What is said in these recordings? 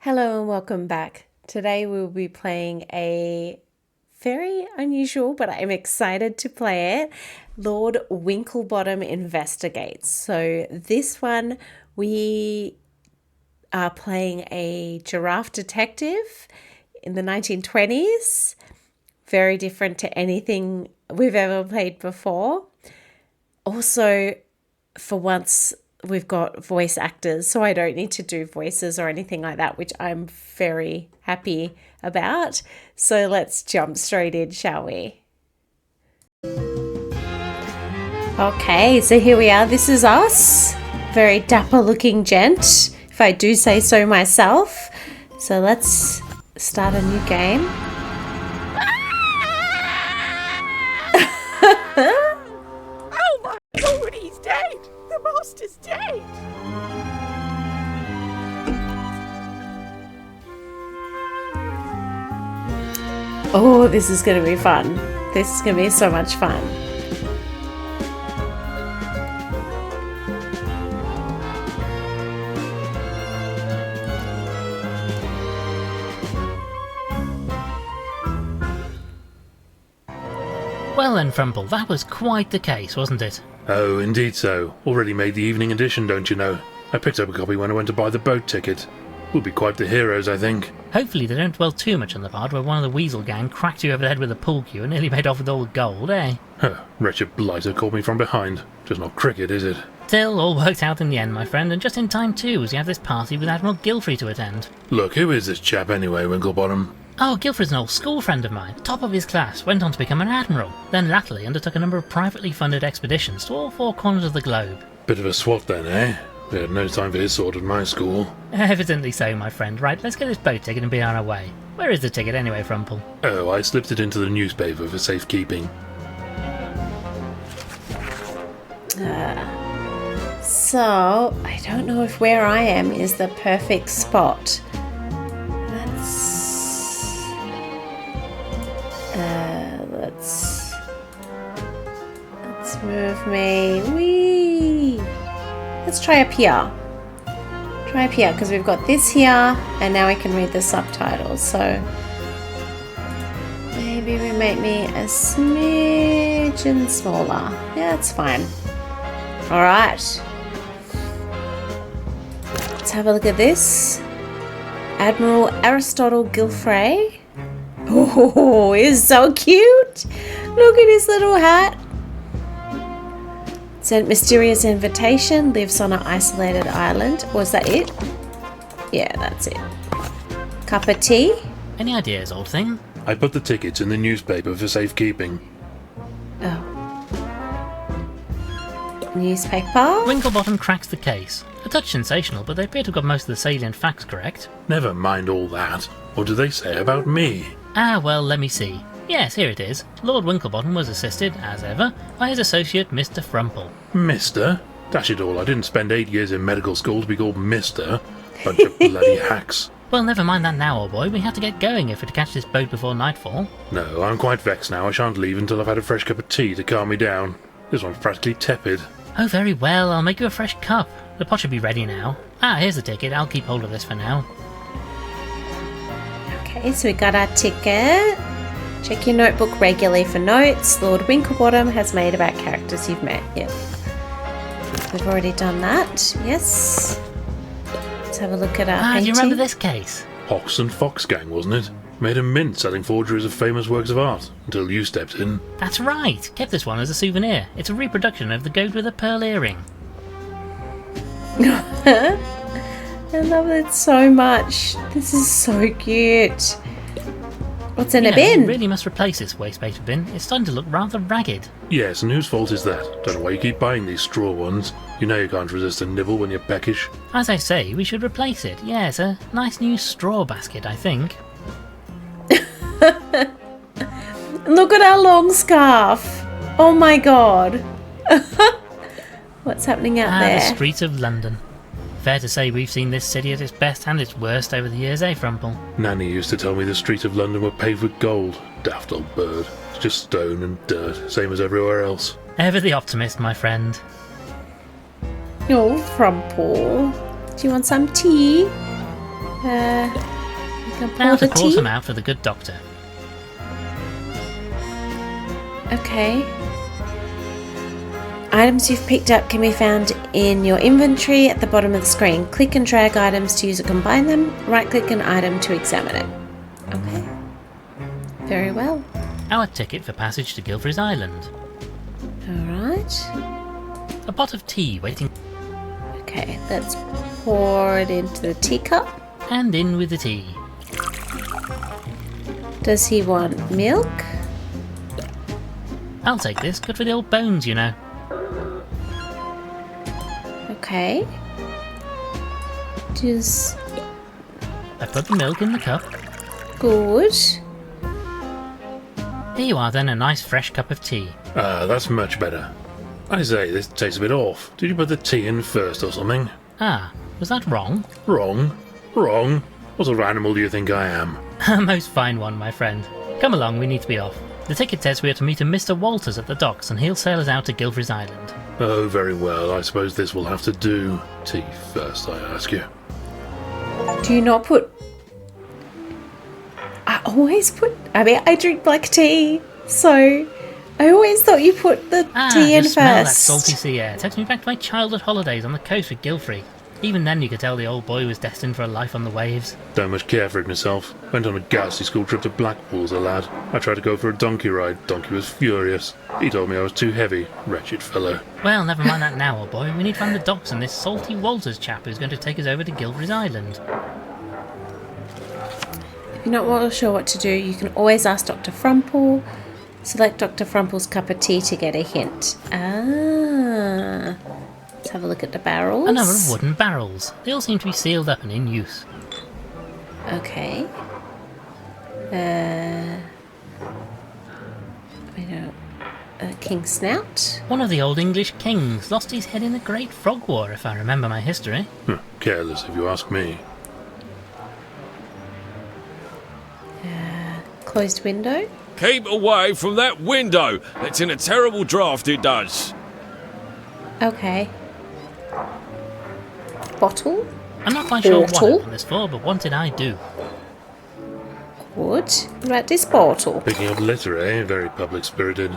Hello and welcome back. Today we'll be playing a very unusual, but I'm excited to play it, Lord Winklebottom Investigates. So this one we are playing a giraffe detective in the 1920s. Very different to anything we've ever played before. Also, for once, we've got voice actors, so I don't need to do voices or anything like that, which I'm very happy about. So let's jump straight in, shall we? Okay, so here we are. This is us. Very dapper looking gent, if I do say so myself. So let's start a new game. Oh my God, he's dead! The master's dead! Oh, this is going to be fun. This is going to be so much fun. Well then, Frumple, that was quite the case, wasn't it? Oh, indeed so. Already made the evening edition, don't you know? I picked up a copy when I went to buy the boat ticket. We'll be quite the heroes, I think. Hopefully they don't dwell too much on the part where one of the Weasel gang cracked you over the head with a pool cue and nearly made off with all the gold, eh? Huh, wretched blighter caught me from behind. Just not cricket, is it? Still, all worked out in the end, my friend, and just in time too, as you have this party with Admiral Gilfrey to attend. Look, who is this chap anyway, Winklebottom? Oh, Gilfrey's an old school friend of mine, top of his class, went on to become an admiral, then latterly undertook a number of privately funded expeditions to all four corners of the globe. Bit of a swot then, eh? We had no time for his sort at my school. Evidently so, my friend. Right, let's get this boat ticket and be on our way. Where is the ticket anyway, Frumple? Oh, I slipped it into the newspaper for safekeeping. So, I don't know if where I am is the perfect spot. Let's move me. Whee! Let's try up here. Try up here because we've got this here and now we can read the subtitles. So maybe we make me a smidgen smaller. Yeah, that's fine. All right. Let's have a look at this. Admiral Aristotle Gilfrey. Oh, he's so cute. Look at his little hat. Sent mysterious invitation, lives on an isolated island. Was that it? Yeah, that's it. Cup of tea? Any ideas, old thing? I put the tickets in the newspaper for safekeeping. Oh. Newspaper? Winklebottom cracks the case. A touch sensational, but they appear to have got most of the salient facts correct. Never mind all that. What do they say about me? Ah, well, let me see. Yes, here it is. Lord Winklebottom was assisted, as ever, by his associate, Mr. Frumple. Mister? Dash it all, I didn't spend 8 years in medical school to be called Mister. Bunch of bloody hacks. Well, never mind that now, old boy. We have to get going if we're to catch this boat before nightfall. No, I'm quite vexed now. I shan't leave until I've had a fresh cup of tea to calm me down. This one's practically tepid. Oh, very well. I'll make you a fresh cup. The pot should be ready now. Ah, here's the ticket. I'll keep hold of this for now. Okay, so we got our ticket. Check your notebook regularly for notes. Lord Winklebottom has made about characters you've met. Yep. We've already done that. Yes. Let's have a look at our Ah, do painting. you remember this case? Hawks and Fox gang, wasn't it? Made a mint selling forgeries of famous works of art, until you stepped in. That's right. Kept this one as a souvenir. It's a reproduction of the goat with a pearl earring. I love it so much. This is so cute. What's in a bin? You really must replace this waste paper bin. It's starting to look rather ragged. Yes, and whose fault is that? Don't know why you keep buying these straw ones. You know you can't resist a nibble when you're peckish. As I say, we should replace it. Yes, a nice new straw basket, I think. Look at our long scarf. Oh my god. What's happening out there? The streets of London. Fair to say we've seen this city at its best and its worst over the years, eh, Frumple? Nanny used to tell me the streets of London were paved with gold. Daft old bird. It's just stone and dirt, same as everywhere else. Ever the optimist, my friend. Oh, Frumple. Do you want some tea? You can Now pour to the pour tea. some out for the good doctor. Okay. Items you've picked up can be found in your inventory at the bottom of the screen. Click and drag items to use or combine them. Right-click an item to examine it. Okay. Very well. Our ticket for passage to Gilfrey's Island. Alright. A pot of tea waiting, Okay, let's pour it into the teacup. and in with the tea. Does he want milk? I'll take this, good for the old bones, you know. Okay. Just I put the milk in the cup. good. Here you are then, a nice fresh cup of tea. Ah, that's much better. I say, this tastes a bit off. Did you put the tea in first or something? Ah, was that wrong? Wrong? Wrong? What sort of animal do you think I am? A most fine one, my friend. Come along, we need to be off. The ticket says we are to meet a Mr. Walters at the docks, and he'll sail us out to Gilfrey's Island. Oh, very well. I suppose this will have to do. Tea first, I ask you. Do you not put... I drink black tea, so I always thought you put the tea in just smell that first. salty sea air. Takes me back to my childhood holidays on the coast with Gilfrey. Even then you could tell the old boy was destined for a life on the waves. Don't much care for it myself. Went on a ghastly school trip to Blackpool as a lad. I tried to go for a donkey ride. Donkey was furious. He told me I was too heavy. Wretched fellow. Well, never mind that now, old boy. We need to find the docks and this salty Walters chap who's going to take us over to Gilfrey's Island. If you're not sure what to do, you can always ask Dr. Frumple. Select Dr. Frumple's cup of tea to get a hint. Ah. Let's have a look at the barrels. A number of wooden barrels. They all seem to be sealed up and in use. Okay. King Snout. One of the old English kings lost his head in the Great Frog War, if I remember my history. Careless, if you ask me. Closed window. Keep away from that window. It's in a terrible draught, it does. Okay. Bottle. I'm not quite sure what I Bottle? want this for, but what did I do? Good. What about this bottle? Picking up litter, eh? Very public-spirited.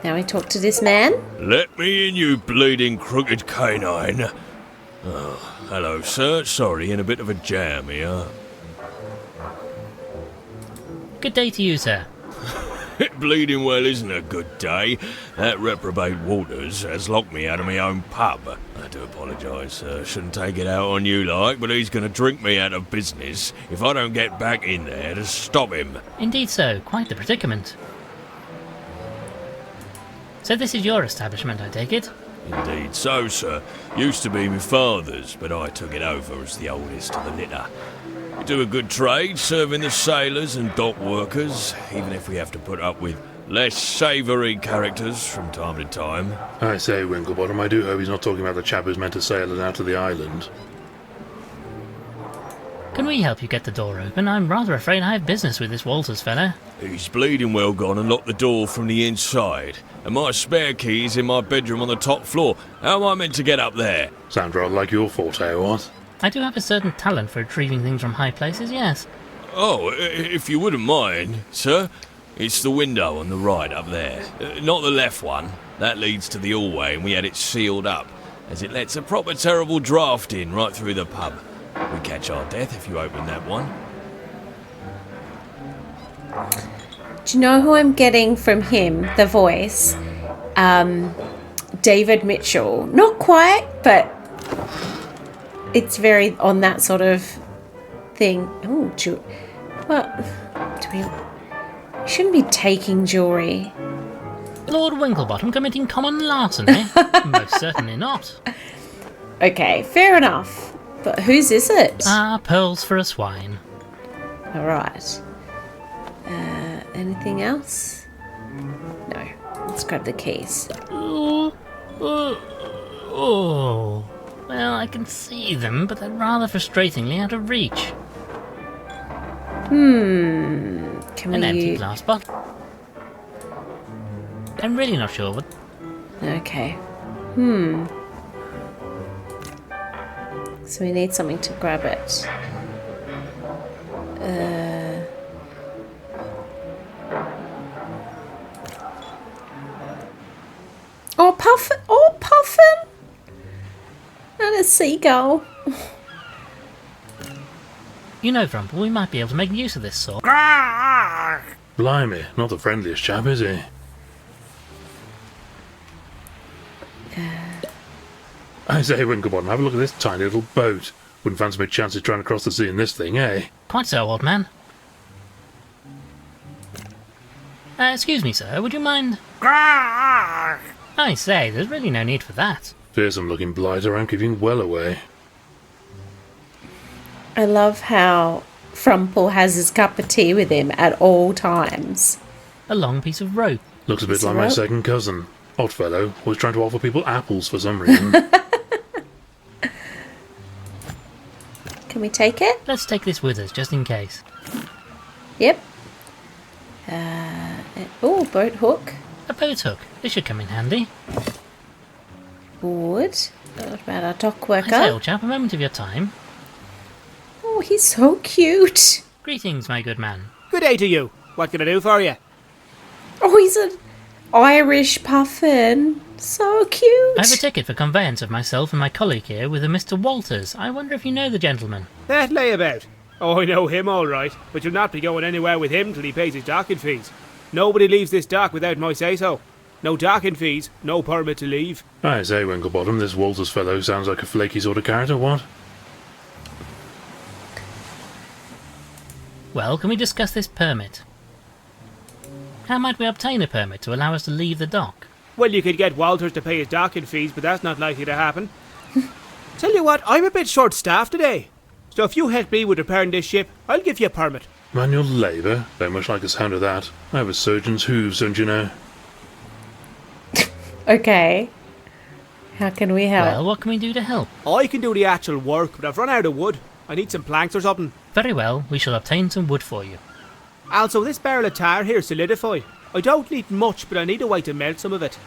Now we talk to this man. Let me in, you bleeding crooked canine. Oh, hello, sir. Sorry, in a bit of a jam here. Good day to you, sir. Bleeding well isn't a good day. That reprobate Walters has locked me out of my own pub. I do apologise, sir. Shouldn't take it out on you like, but he's going to drink me out of business if I don't get back in there to stop him. Indeed so, quite the predicament. So this is your establishment, I take it? Indeed so, sir. Used to be my father's, but I took it over as the oldest of the litter. We do a good trade, serving the sailors and dock workers, even if we have to put up with less savoury characters from time to time. I say, Winklebottom, I do hope he's not talking about the chap who's meant to sail us out to the island. Can we help you get the door open? I'm rather afraid I have business with this Walters fellow. He's bleeding well gone and locked the door from the inside. And my spare key is in my bedroom on the top floor. How am I meant to get up there? Sounds rather like your forte, what? I do have a certain talent for retrieving things from high places, yes. Oh, if you wouldn't mind, sir. It's the window on the right up there. Not the left one. That leads to the hallway and we had it sealed up, as it lets a proper terrible draught in right through the pub. We catch our death if you open that one. Do you know who I'm getting from him? The voice. David Mitchell. Not quite, but it's very on that sort of thing. Oh, well, we shouldn't be taking jewellery. Lord Winklebottom committing common larceny? Most certainly not. Okay, fair enough. But whose is it? Ah, pearls for a swine. All right. Anything else? No. Let's grab the keys. Oh, well, I can see them, but they're rather frustratingly out of reach. Can An empty we... glass bottle. I'm really not sure what... Okay. So we need something to grab it. Oh, Puffin! Oh, Puffin! And a seagull. You know, Vrumple, we might be able to make use of this sword. Blimey, not the friendliest chap, is he? I say, Winklebottom, have a look at this tiny little boat. Wouldn't fancy my chances trying to cross the sea in this thing, eh? Quite so, old man. Excuse me, sir, would you mind... I say, there's really no need for that. Fearsome looking blighter, I'm keeping well away. I love how Frumple has his cup of tea with him at all times. A long piece of rope. Looks a bit Piece of like my rope? second cousin. Odd fellow, always trying to offer people apples for some reason. Can we take it? Let's take this with us, just in case. Yep. Oh, boat hook. A boat hook. This should come in handy. Wood. What about our dock I say, worker? old chap, a moment of your time. Oh, he's so cute. Greetings, my good man. Good day to you. What can I do for you? Oh, he's an Irish puffin. So cute. I have a ticket for conveyance of myself and my colleague here with a Mr. Walters. I wonder if you know the gentleman. That layabout. Oh, I know him all right, but you'll not be going anywhere with him till he pays his docking fees. Nobody leaves this dock without my say-so. No docking fees, no permit to leave. I say, Winklebottom, this Walters fellow sounds like a flaky sort of character, what? Well, can we discuss this permit? How might we obtain a permit to allow us to leave the dock? Well, you could get Walters to pay his docking fees, but that's not likely to happen. Tell you what, I'm a bit short-staffed today. So if you help me with repairing this ship, I'll give you a permit. Manual labour? Don't much like the sound of that. I have a surgeon's hooves, don't you know? Okay. How can we help? Well, what can we do to help? I can do the actual work, but I've run out of wood. I need some planks or something. Very well, we shall obtain some wood for you. Also, this barrel of tar here solidify. I don't need much, but I need a way to melt some of it.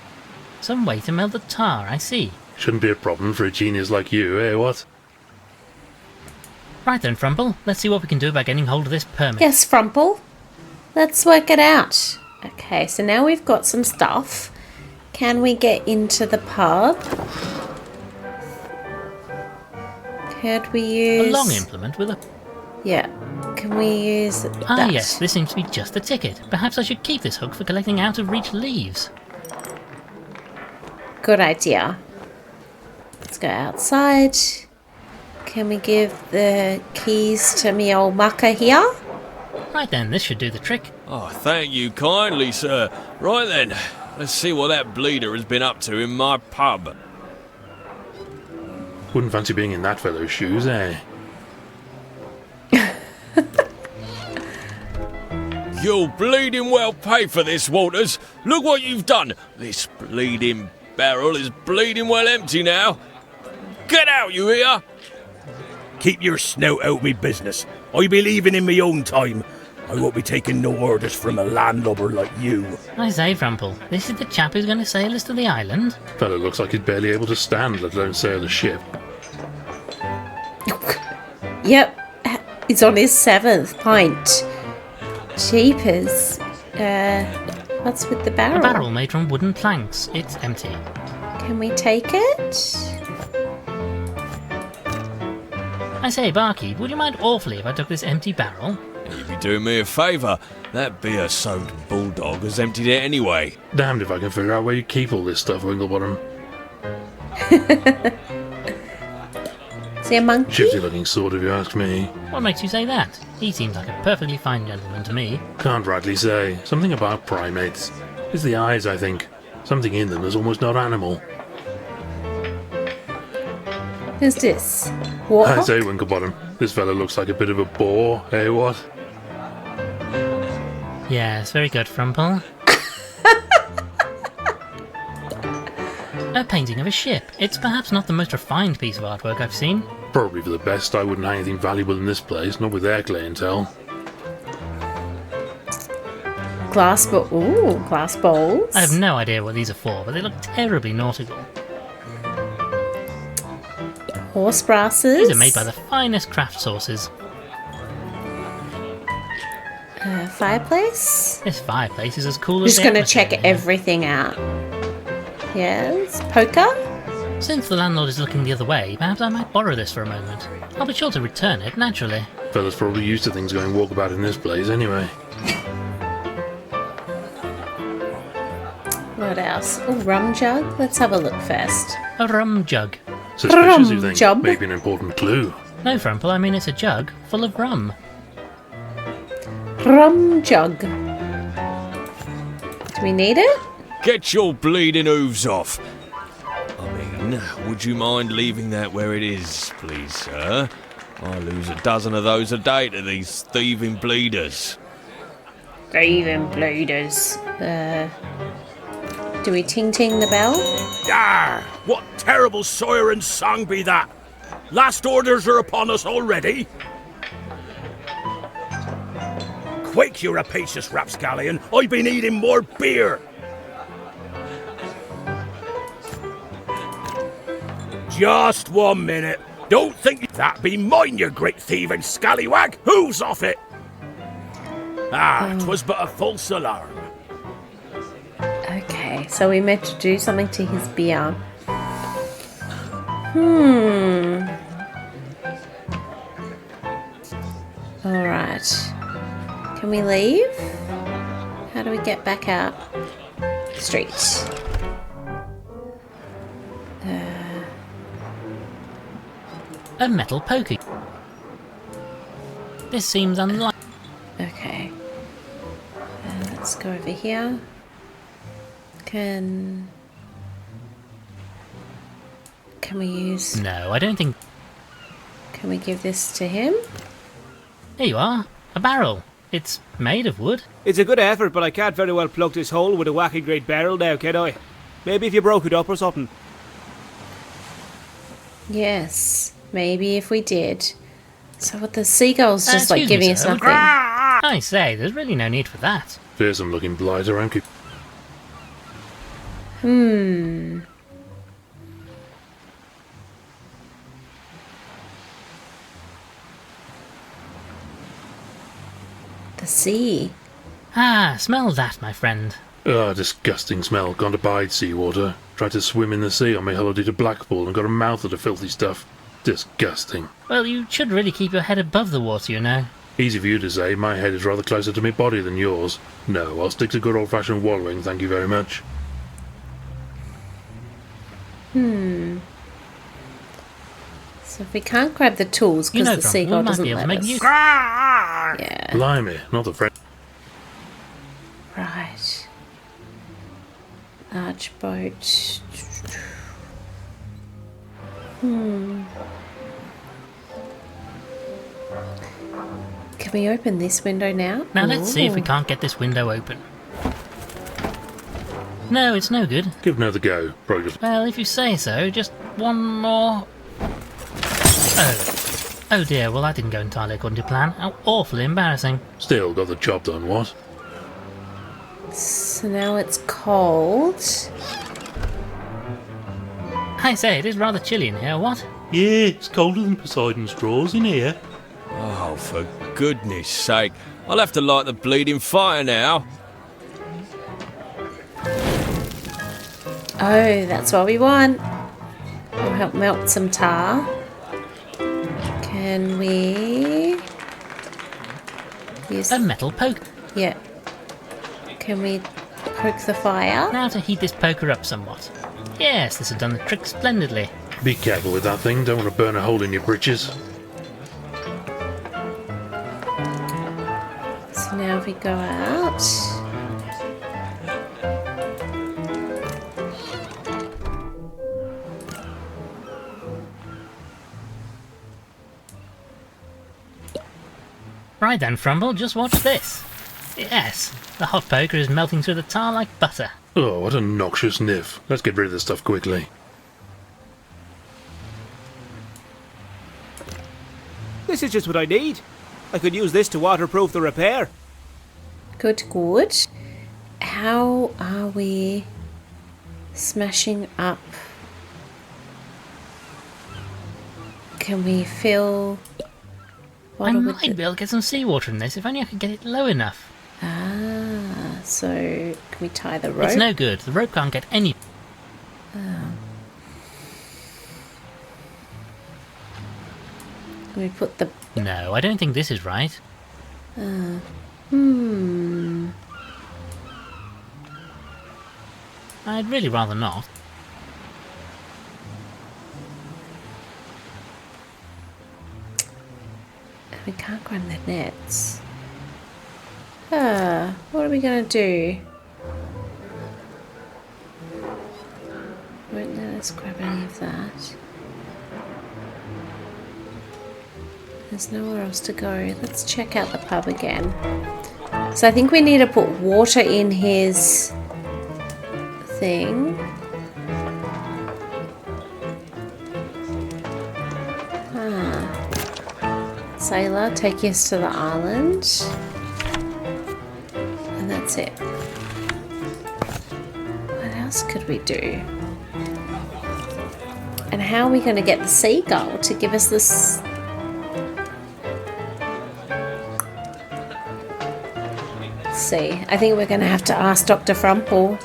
Some way to melt the tar, I see. Shouldn't be a problem for a genius like you, eh, what? Right then, Frumple, let's see what we can do about getting hold of this permit. Yes, Frumple. Let's work it out. Okay, so now we've got some stuff. Can we get into the pub? Could we use... A long implement with a... Yeah. Can we use that? Ah yes, this seems to be just the ticket. Perhaps I should keep this hook for collecting out-of-reach leaves. Good idea. Let's go outside. Can we give the keys to me old mucker here? Right then, this should do the trick. Oh, thank you kindly, sir. Right then, let's see what that bleeder has been up to in my pub. Wouldn't fancy being in that fellow's shoes, eh? You'll bleeding well pay for this, Walters. Look what you've done. This bleeding barrel is bleeding well empty now. Get out, you hear? Keep your snout out of me business. I be leaving in my own time. I won't be taking no orders from a landlubber like you. I say, Frumple, this is the chap who's going to sail us to the island? Fellow looks like he's barely able to stand, let alone sail a ship. Yep. He's on his 7th pint. Jeepers. What's with the barrel? A barrel made from wooden planks. It's empty. Can we take it? I say, barkeep, would you mind awfully if I took this empty barrel? You'd be doing me a favour. That beer-soaked bulldog has emptied it anyway. Damned if I can figure out where you keep all this stuff, Winklebottom. Is he a monkey? Shifty looking sort, if you ask me. What makes you say that? He seems like a perfectly fine gentleman to me. Can't rightly say. Something about primates. It's the eyes, I think. Something in them is almost not animal. Who's this? I Warhawk? say, Winklebottom, this fella looks like a bit of a bore, eh, what? Yes, very good, Frumple. A painting of a ship. It's perhaps not the most refined piece of artwork I've seen. Probably for the best. I wouldn't hang anything valuable in this place, not with their clientele. Glass bowls. I have no idea what these are for, but they look terribly nautical. horse brasses. These are made by the finest craft sauces. Fireplace. This fireplace is as cool as Just the gonna atmosphere check in here. everything out. Yes. Poker. Since the landlord is looking the other way, perhaps I might borrow this for a moment. I'll be sure to return it, naturally. Fella's probably used to things going walkabout in this place anyway. What else? Oh, rum jug. Let's have a look first. A rum jug. Suspicious, you think? Job. Maybe an important clue. No, Frumple, I mean it's a jug full of rum. Rum jug. Do we need it? Get your bleeding hooves off. I mean, would you mind leaving that where it is, please, sir? I lose a dozen of those a day to these thieving bleeders. Thieving bleeders. Do we ting the bell? Yar! What terrible siren song be that? Last orders are upon us already. Quick, you rapacious rapscallion! I've been eating more beer! Just 1 minute. Don't think that be mine, you great thieving scallywag! Who's off it? Ah, 'twas but a false alarm. Okay, so we meant to do something to his beer. Alright. Can we leave? How do we get back out? Street. A metal poker. This seems unlikely. Okay. Let's go over here. Can we use... No, I don't think... Can we give this to him? Here you are. A barrel. It's made of wood. It's a good effort, but I can't very well plug this hole with a wacky great barrel now, can I? Maybe if you broke it up or something. Yes. Maybe if we did. So what, the seagull's just like excuse me, giving us sir. nothing. I say, there's really no need for that. Fearsome looking blighter, aren't you? The sea. Ah, smell that, my friend. Ah, disgusting smell. Can't abide seawater. Tried to swim in the sea on my holiday to Blackpool and got a mouth of the filthy stuff. Disgusting. Well, you should really keep your head above the water, you know. Easy for you to say. My head is rather closer to my body than yours. No, I'll stick to good old-fashioned wallowing, thank you very much. So if we can't grab the tools You because know, the Grump, seagull we might doesn't be able to let make us. use... Yeah. Blimey, not the French. Right. Large boat. Can we open this window now? Now let's see if we Ooh. can't get this window open. No, it's no good. Give another go. Probably just... Well, if you say so, just one more... Oh. Oh dear, well that didn't go entirely according to plan. How awfully embarrassing. Still got the job done, what? So now it's cold. I say, it is rather chilly in here, what? Yeah, it's colder than Poseidon's drawers in here. Oh, for goodness sake. I'll have to light the bleeding fire now. Oh, that's what we want. We'll help melt some tar. Can we use... A metal poker. Yeah. Can we poke the fire? Now to heat this poker up somewhat. Yes, this has done the trick splendidly. Be careful with that thing. Don't want to burn a hole in your breeches. So now if we go out... Right then, Frumble, just watch this. Yes, the hot poker is melting through the tar like butter. Oh, what a noxious niff. Let's get rid of this stuff quickly. This is just what I need. I could use this to waterproof the repair. Good, good. How are we smashing up Can we fill... I bottle with might be able to get some seawater in this if only I could get it low enough. Ah, so can we tie the rope? It's no good. The rope can't get any... Can we put the... No, I don't think this is right. I'd really rather not. We can't grab the nets. What are we going to do? Won't let us grab any of that. There's nowhere else to go. Let's check out the pub again. So I think we need to put water in his thing. Sailor, take us to the island. And that's it. What else could we do? And how are we going to get the seagull to give us this? Let's see. I think we're going to have to ask Dr. Frumple.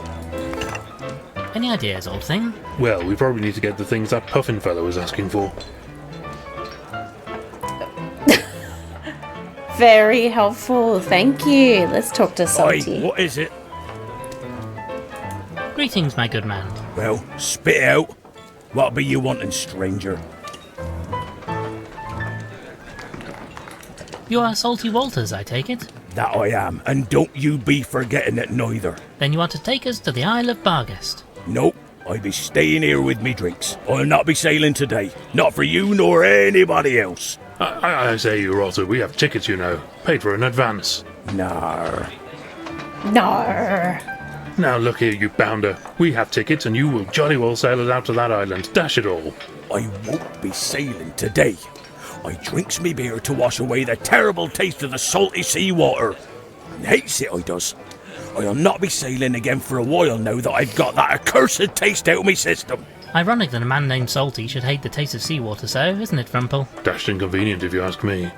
Any ideas, old thing? Well, we probably need to get the things that Puffin fellow was asking for. Very helpful. Thank you. Let's talk to Oi, Salty. what is it? Greetings, my good man. Well, spit it out. What be you wanting, stranger? You are Salty Walters, I take it? That I am, and don't you be forgetting it neither. Then you want to take us to the Isle of Barghest. Nope, I be staying here with me drinks. I'll not be sailing today. Not for you nor anybody else. I say, you rotter, we have tickets, you know. Paid for in advance. Nar. No. Now look here, you bounder. We have tickets and you will jolly well sail us out to that island. Dash it all. I won't be sailing today. I drinks me beer to wash away the terrible taste of the salty sea water. And hates it, I does. I'll not be sailing again for a while now that I've got that accursed taste out of me system. Ironic that a man named Salty should hate the taste of seawater so, isn't it, Frumple? Dashed inconvenient if you ask me.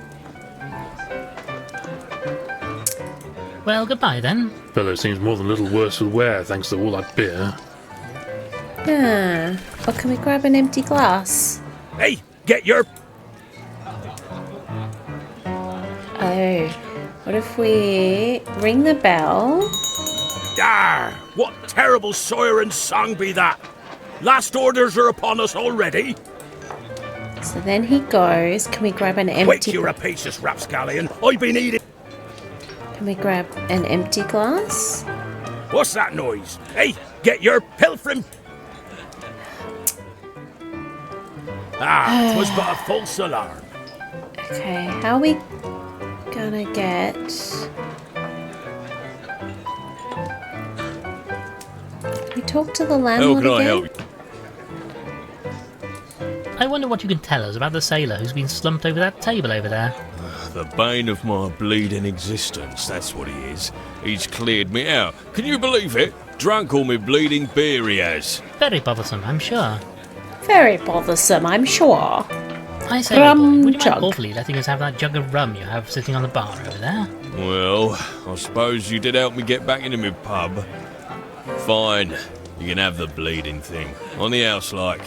Well, goodbye then. Fellow seems more than a little worse for wear thanks to all that beer. Or can we grab an empty glass? Hey, get your... Oh. What if we ring the bell? Dar! What terrible siren song be that? Last orders are upon us already. So then he goes. Can we grab an Quick, empty... you rapacious rapscallion. I've been eating... Can we grab an empty glass? What's that noise? Hey, get your pilfering... Ah, 'twas but a false alarm. Okay, how are we gonna get... Can we talk to the How landlord can I again? help you? I wonder what you can tell us about the sailor who's been slumped over that table over there. The bane of my bleeding existence, that's what he is. He's cleared me out. Can you believe it? Drunk all me bleeding beer he has. Very bothersome, I'm sure. Very bothersome, I'm sure. I say, Rum boy, would you jug. mind awfully letting us have that jug of rum you have sitting on the bar over there? Well, I suppose you did help me get back into my pub. Fine, you can have the bleeding thing. On the house, like.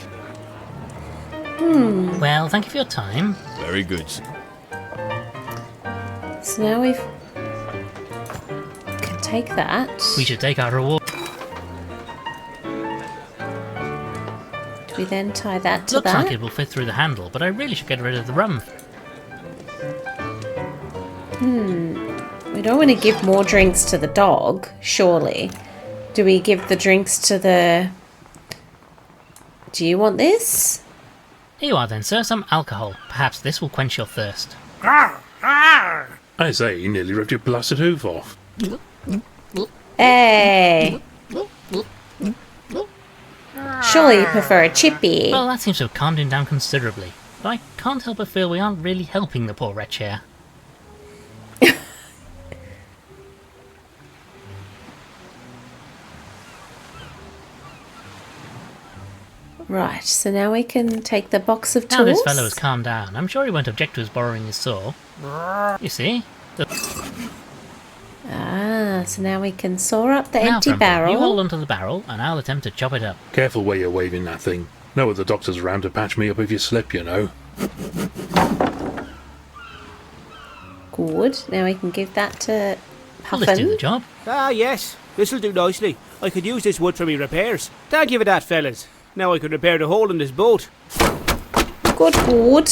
Well, thank you for your time. Very good. So now we've... can take that. We should take our reward. Do we then tie that to Looks that? like it will fit through the handle, but I really should get rid of the rum. We don't want to give more drinks to the dog, surely. Do we give the drinks to the... Do you want this? Here you are then, sir, some alcohol. Perhaps this will quench your thirst. I say, he nearly ripped your blasted hoof off. Hey! Surely you prefer a chippy. Well, that seems to have calmed him down considerably. But I can't help but feel we aren't really helping the poor wretch here. Right, so now we can take the box of tools. Now this fellow has calmed down. I'm sure he won't object to us borrowing his saw. You see? Ah, so now we can saw up the Now, empty Frumple, barrel. you hold onto the barrel, and I'll attempt to chop it up. Careful where you're waving that thing. No other doctor's around to patch me up if you slip, you know. Good. Now we can give that to Will this do the Puffin. job? Ah, yes. This'll do nicely. I could use this wood for me repairs. Thank you for that, fellas. Now I can repair the hole in this boat. Good, good.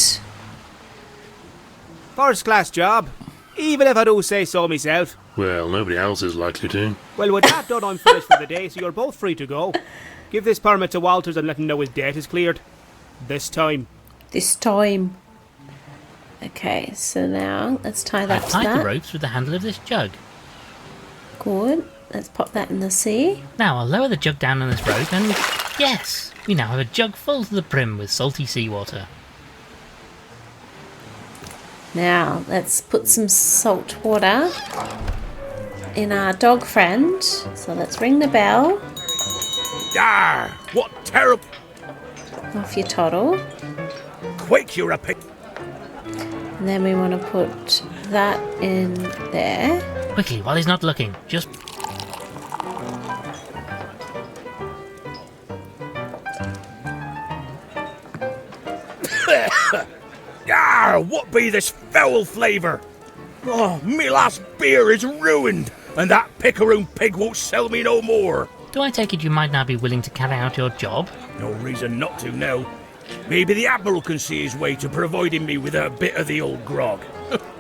First class job. Even if I do say so myself. Well, nobody else is likely to. Well, with that done, I'm finished for the day, so you're both free to go. Give this permit to Walters and let him know his debt is cleared. This time. This time. Okay, so now let's tie that I've to tied that. the ropes with the handle of this jug. Good. Let's pop that in the sea. Now I'll lower the jug down on this rope and... yes! We now have a jug full to the brim with salty seawater. Now let's put some salt water in our dog friend. So let's ring the bell. Yar! What terrible... Off your toddle. Quick, you're a pig. And then we want to put that in there. Quickly, while he's not looking, just... Yar! What be this foul flavour? Oh, me last beer is ruined, and that picaroon pig won't sell me no more. do I take it you might now be willing to carry out your job? No reason not to now. Maybe the Admiral can see his way to providing me with a bit of the old grog.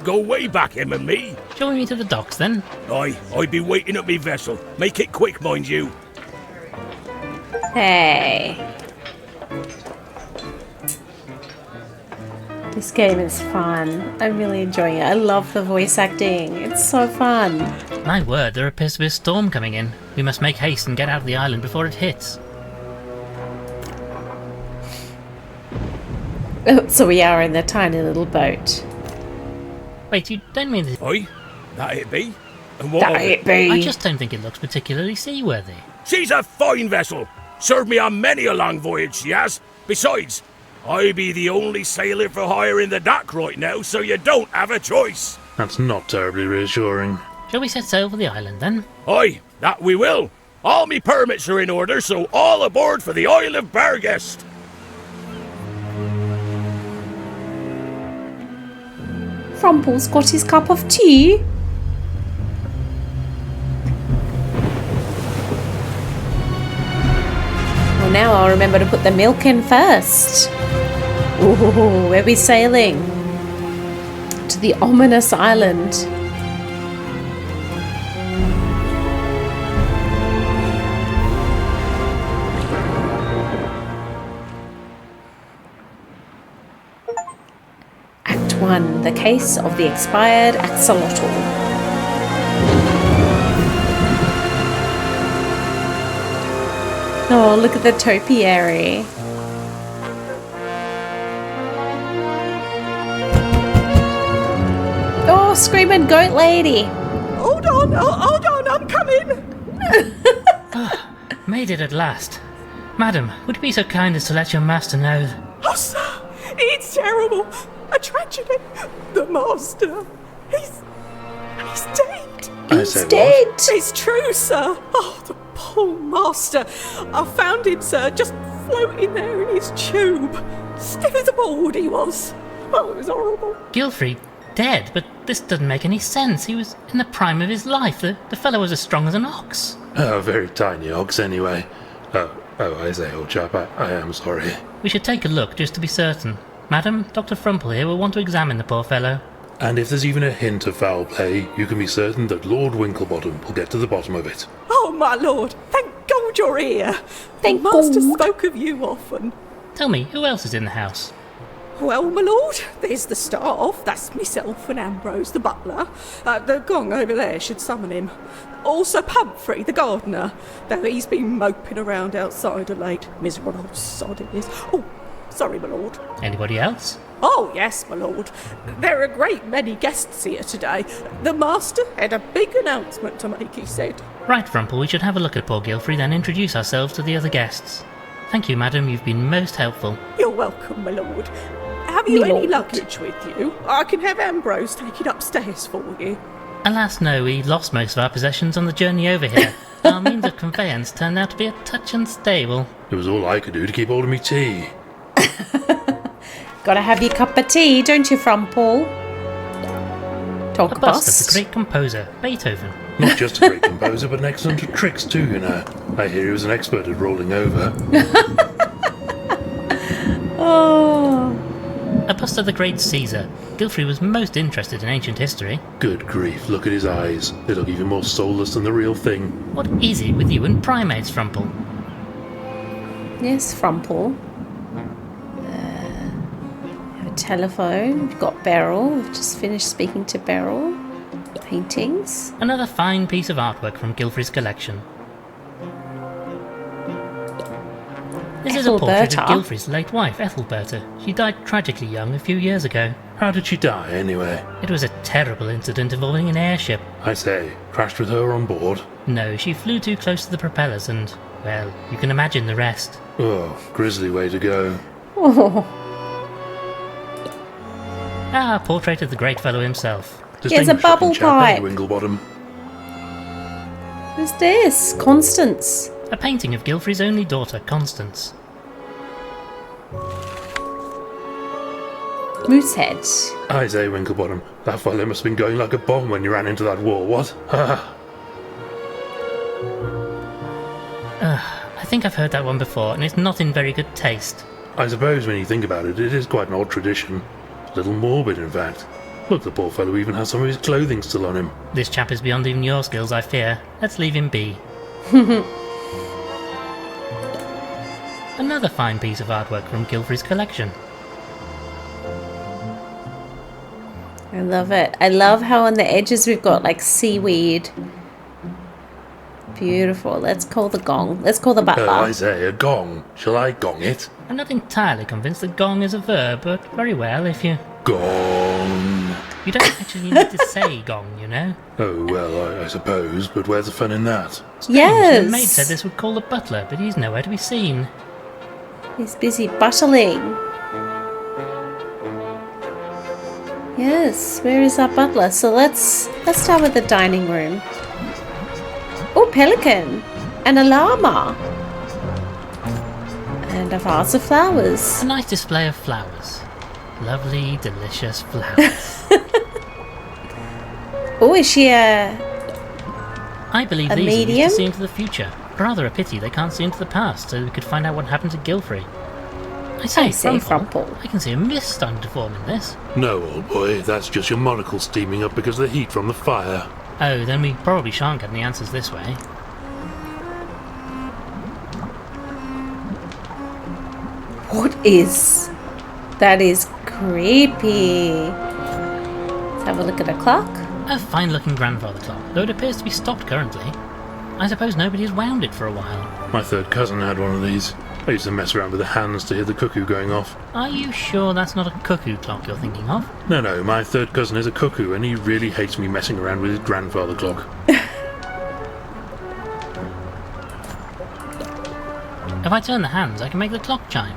Go way back, him and me. Shall we meet at the docks then? I'd be waiting at me vessel. Make it quick, mind you. Hey. This game is fun. I'm really enjoying it. I love the voice acting. It's so fun. My word, there appears to be a storm coming in. We must make haste and get out of the island before it hits. Oh, so we are in the tiny little boat. Wait, you don't mean this? Aye, that it be. And what That of it be. I just don't think it looks particularly seaworthy. She's a fine vessel. Served me on many a long voyage, she has. Besides, I be the only sailor for hire in the dock right now, so you don't have a choice. That's not terribly reassuring. Shall we set sail for the island then? Aye, that we will. All me permits are in order, so all aboard for the Isle of Barguest. Frumple's got his cup of tea. Well, now I'll remember to put the milk in first. Ooh, where are we sailing? To the ominous island. Act 1. The Case of the Expired Axolotl. Oh, look at the topiary. Oh, screaming goat lady. Hold on, I'm coming. Made it at last. Madam, would you be so kind as to let your master know? Oh, sir, it's terrible. A tragedy. The master, he's dead. I He's said dead. It's true, sir. Oh, the poor master. I found him, sir, just floating there in his tube. Stiff as a board he was. Oh, it was horrible. Gilfrey, dead? But this doesn't make any sense. He was in the prime of his life. The fellow was as strong as an ox. what? A very tiny ox, anyway. Oh, I say, old chap, I am sorry. We should take a look just to be certain. Madam, Dr. Frumple here will want to examine the poor fellow. And if there's even a hint of foul play, you can be certain that Lord Winklebottom will get to the bottom of it. Oh, my lord, thank God you're here. Thank the master God. spoke of you often. Tell me, who else is in the house? Well, my lord, there's the staff. That's myself and Ambrose, the butler. The gong over there should summon him. Also Pumphrey, the gardener, though he's been moping around outside of late. Miserable old sod he is. Oh, sorry, my lord. Anybody else? Oh, yes, my lord. There are a great many guests here today. The master had a big announcement to make, he said. Right, Frumple, we should have a look at poor Gilfrey, then introduce ourselves to the other guests. Thank you, madam. You've been most helpful. You're welcome, my lord. Have you Me any lord. luggage with you? I can have Ambrose take it upstairs for you. Alas, no, we lost most of our possessions on the journey over here. Our means of conveyance turned out to be a touch unstable. It was all I could do to keep hold of me tea. Gotta have your cup of tea, don't you, from Paul? Talk A bust bust. of the great composer, Beethoven. Not just a great composer, but an excellent at tricks too, you know. I hear he was an expert at rolling over. Oh. A bust of the great Caesar. Gilfrey was most interested in ancient history. Good grief, look at his eyes. They look even more soulless than the real thing. What is it with you and primates, Frumple? Yes, from Paul. Have a telephone. We've got Beryl. We've just finished speaking to Beryl. Paintings. Another fine piece of artwork from Gilfrey's collection. This is a portrait of Ethelberta. Gilfrey's late wife, Ethelberta. She died tragically young a few years ago. How did she die, anyway? It was a terrible incident involving an airship. I say, crashed with her on board? No, she flew too close to the propellers and, well, you can imagine the rest. Oh, grisly way to go. Oh, Ah, portrait of the great fellow himself. Here's a Distinguished bubble looking chap, eh, pipe. Winklebottom? who's this? Constance. A painting of Gilfrey's only daughter, Constance. Moosehead. I say, Winklebottom, that fellow must have been going like a bomb when you ran into that wall, what? I think I've heard that one before, and it's not in very good taste. I suppose when you think about it, it is quite an odd tradition. A little morbid, in fact. Look, the poor fellow even has some of his clothing still on him. This chap is beyond even your skills, I fear. Let's leave him be. Another fine piece of artwork from Gilfrey's collection. I love it. I love how on the edges we've got like seaweed. Beautiful. Let's call the gong. Let's call the butler. I say, a gong. Shall I gong it? I'm not entirely convinced that gong is a verb, but very well if you... Gong. You don't actually need to say gong, you know. Oh, well, I suppose, but where's the fun in that? Yes. The maid said this would call the butler, but he's nowhere to be seen. He's busy bustling. Yes, where is our butler? So let's start with the dining room. Oh, pelican and a llama and a vase of flowers. A nice display of flowers. Lovely, delicious flowers. Oh, is she a... I believe A these are used medium? to see into the future. Rather a pity they can't see into the past, so we could find out what happened to Gilfrey. I say, Frumple. I can see a mist starting to form in this. No, old boy, that's just your monocle steaming up because of the heat from the fire. Oh, then we probably shan't get any answers this way. What is... That is creepy. Let's have a look at a clock. A fine-looking grandfather clock, though it appears to be stopped currently. I suppose nobody has wound it for a while. My third cousin had one of these. I used to mess around with the hands to hear the cuckoo going off. Are you sure that's not a cuckoo clock you're thinking of? No, my third cousin is a cuckoo and he really hates me messing around with his grandfather clock. If I turn the hands, I can make the clock chime.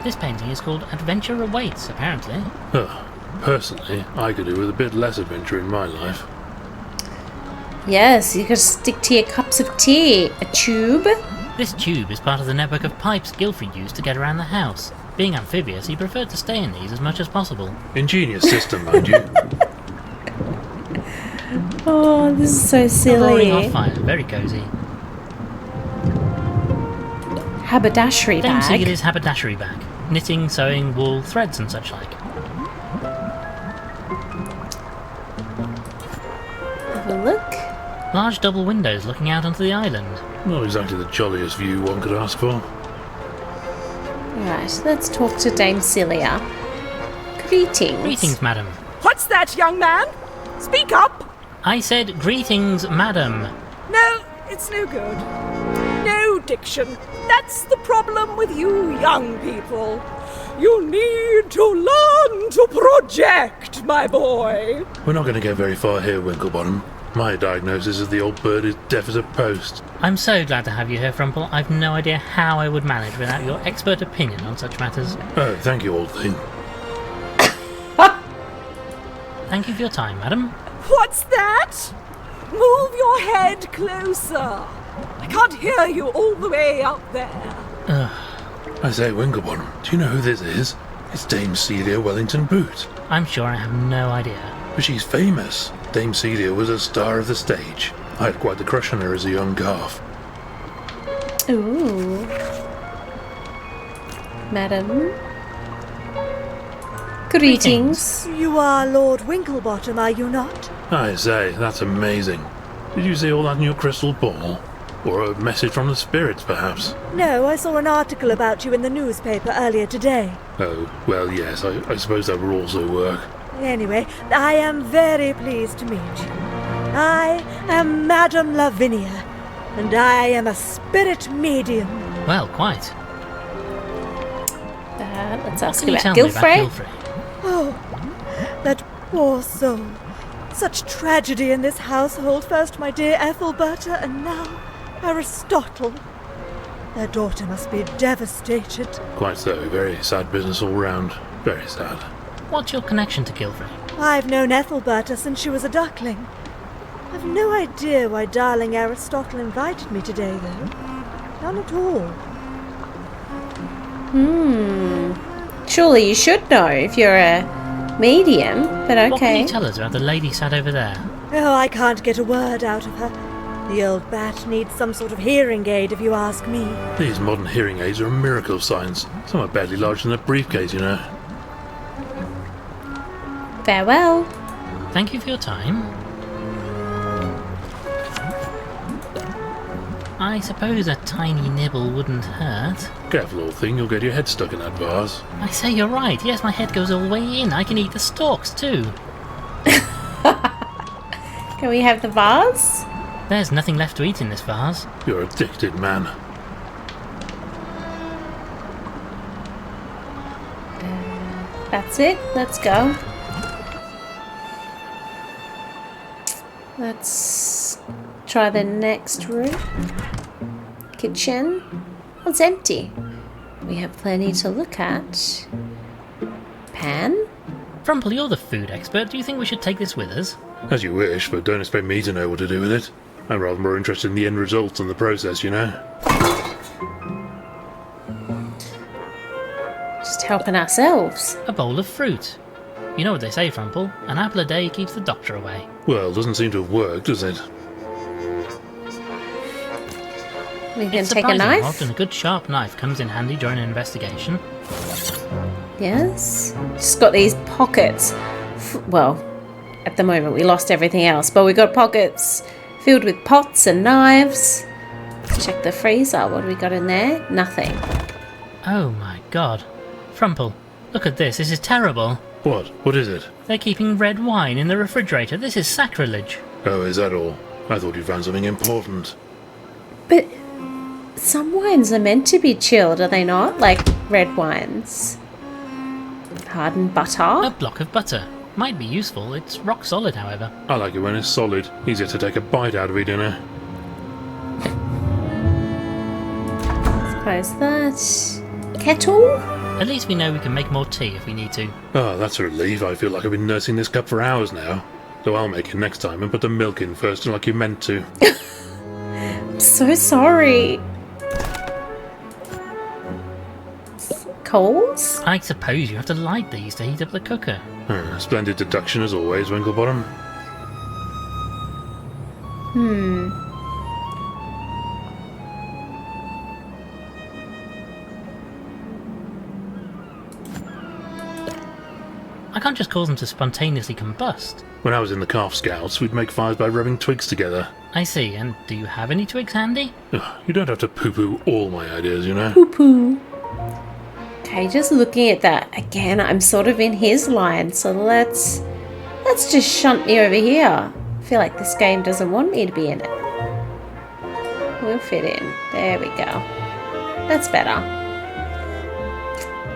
This painting is called Adventure Awaits, apparently. Personally, I could do with a bit less adventure in my life. Yes, you could stick to your cups of tea. A tube. This tube is part of the network of pipes Gilfrey used to get around the house. Being amphibious, he preferred to stay in these as much as possible. Ingenious system, mind you. Oh, this is so Roaring off silly. fire, very cosy. Haberdashery Dame bag. Sigurd's haberdashery bag. Knitting, sewing, wool, threads and such like. Have a look. Large double windows looking out onto the island. Not exactly the jolliest view one could ask for. Right, let's talk to Dame Celia. Greetings. Greetings, madam. What's that, young man? Speak up! I said greetings, madam. No, it's no good. No diction. That's the problem with you young people. You need to learn to project, my boy. We're not going to get very far here, Winklebottom. My diagnosis is the old bird is deaf as a post. I'm so glad to have you here, Frumple. I've no idea how I would manage without your expert opinion on such matters. Oh, thank you, old thing. Thank you for your time, madam. What's that? Move your head closer. I can't hear you all the way up there. I say, Winklebottom, do you know who this is? It's Dame Celia Wellington Boot. I'm sure I have no idea. But she's famous. Dame Celia was a star of the stage. I had quite the crush on her as a young calf. Ooh. Madam. Greetings. You are Lord Winklebottom, are you not? I say, that's amazing. Did you see all that in your crystal ball? Or a message from the spirits, perhaps? No, I saw an article about you in the newspaper earlier today. Oh, well, yes, I suppose that would also work. Anyway, I am very pleased to meet you. I am Madame Lavinia, and I am a spirit medium. Well, quite. Let's ask Can you about tell me about Gilfrey. Gilfrey? Oh, that poor soul. Such tragedy in this household. First my dear Ethelberta, and now Aristotle. Their daughter must be devastated. Quite so, very sad business all round. Very sad. What's your connection to Gilfrey? I've known Ethelberta since she was a duckling. I've no idea why darling Aristotle invited me today, though. None at all. Surely you should know if you're a medium, but What can okay. you tell us about the lady sat over there? Oh, I can't get a word out of her. The old bat needs some sort of hearing aid, if you ask me. These modern hearing aids are a miracle of science. Some are barely larger than a briefcase, you know. Farewell. Thank you for your time. I suppose a tiny nibble wouldn't hurt. Careful, old thing, you'll get your head stuck in that vase. I say you're right. Yes, my head goes all the way in. I can eat the stalks too. Can we have the vase? There's nothing left to eat in this vase. You're addicted, man. That's it. Let's go. Let's try the next room. Kitchen. Oh, it's empty. We have plenty to look at. Pan? Frumple, you're the food expert. Do you think we should take this with us? As you wish, but don't expect me to know what to do with it. I'm rather more interested in the end result than the process, you know. Just helping ourselves. A bowl of fruit. You know what they say, Frumple. An apple a day keeps the doctor away. Well, doesn't seem to have worked, does it? We can It's take a surprising how knife. often a good sharp knife comes in handy during an investigation. Yes. Just got these pockets. Well, at the moment we lost everything else, but we got pockets filled with pots and knives. Let's check the freezer. What do we got in there? Nothing. Oh my god. Frumple, look at this. This is terrible. What? What is it? They're keeping red wine in the refrigerator. This is sacrilege. Oh, is that all? I thought you found something important. But some wines are meant to be chilled, are they not? Like red wines. Hardened A butter. block of butter. Might be useful. It's rock solid, however. I like it when it's solid. Easier to take a bite out of it, you know. Close that. Kettle. At least we know we can make more tea if we need to. Oh, that's a relief. I feel like I've been nursing this cup for hours now. So I'll make it next time and put the milk in first like you meant to. So sorry. Coals? I suppose you have to light these to heat up the cooker. Splendid deduction as always, Winklebottom. I can't just cause them to spontaneously combust. When I was in the Calf Scouts, we'd make fires by rubbing twigs together. I see, and do you have any twigs handy? Ugh, you don't have to poo-poo all my ideas, you know. Poo-poo. Okay, just looking at that again, I'm sort of in his line, so let's just shunt me over here. I feel like this game doesn't want me to be in it. We'll fit in. There we go. That's better.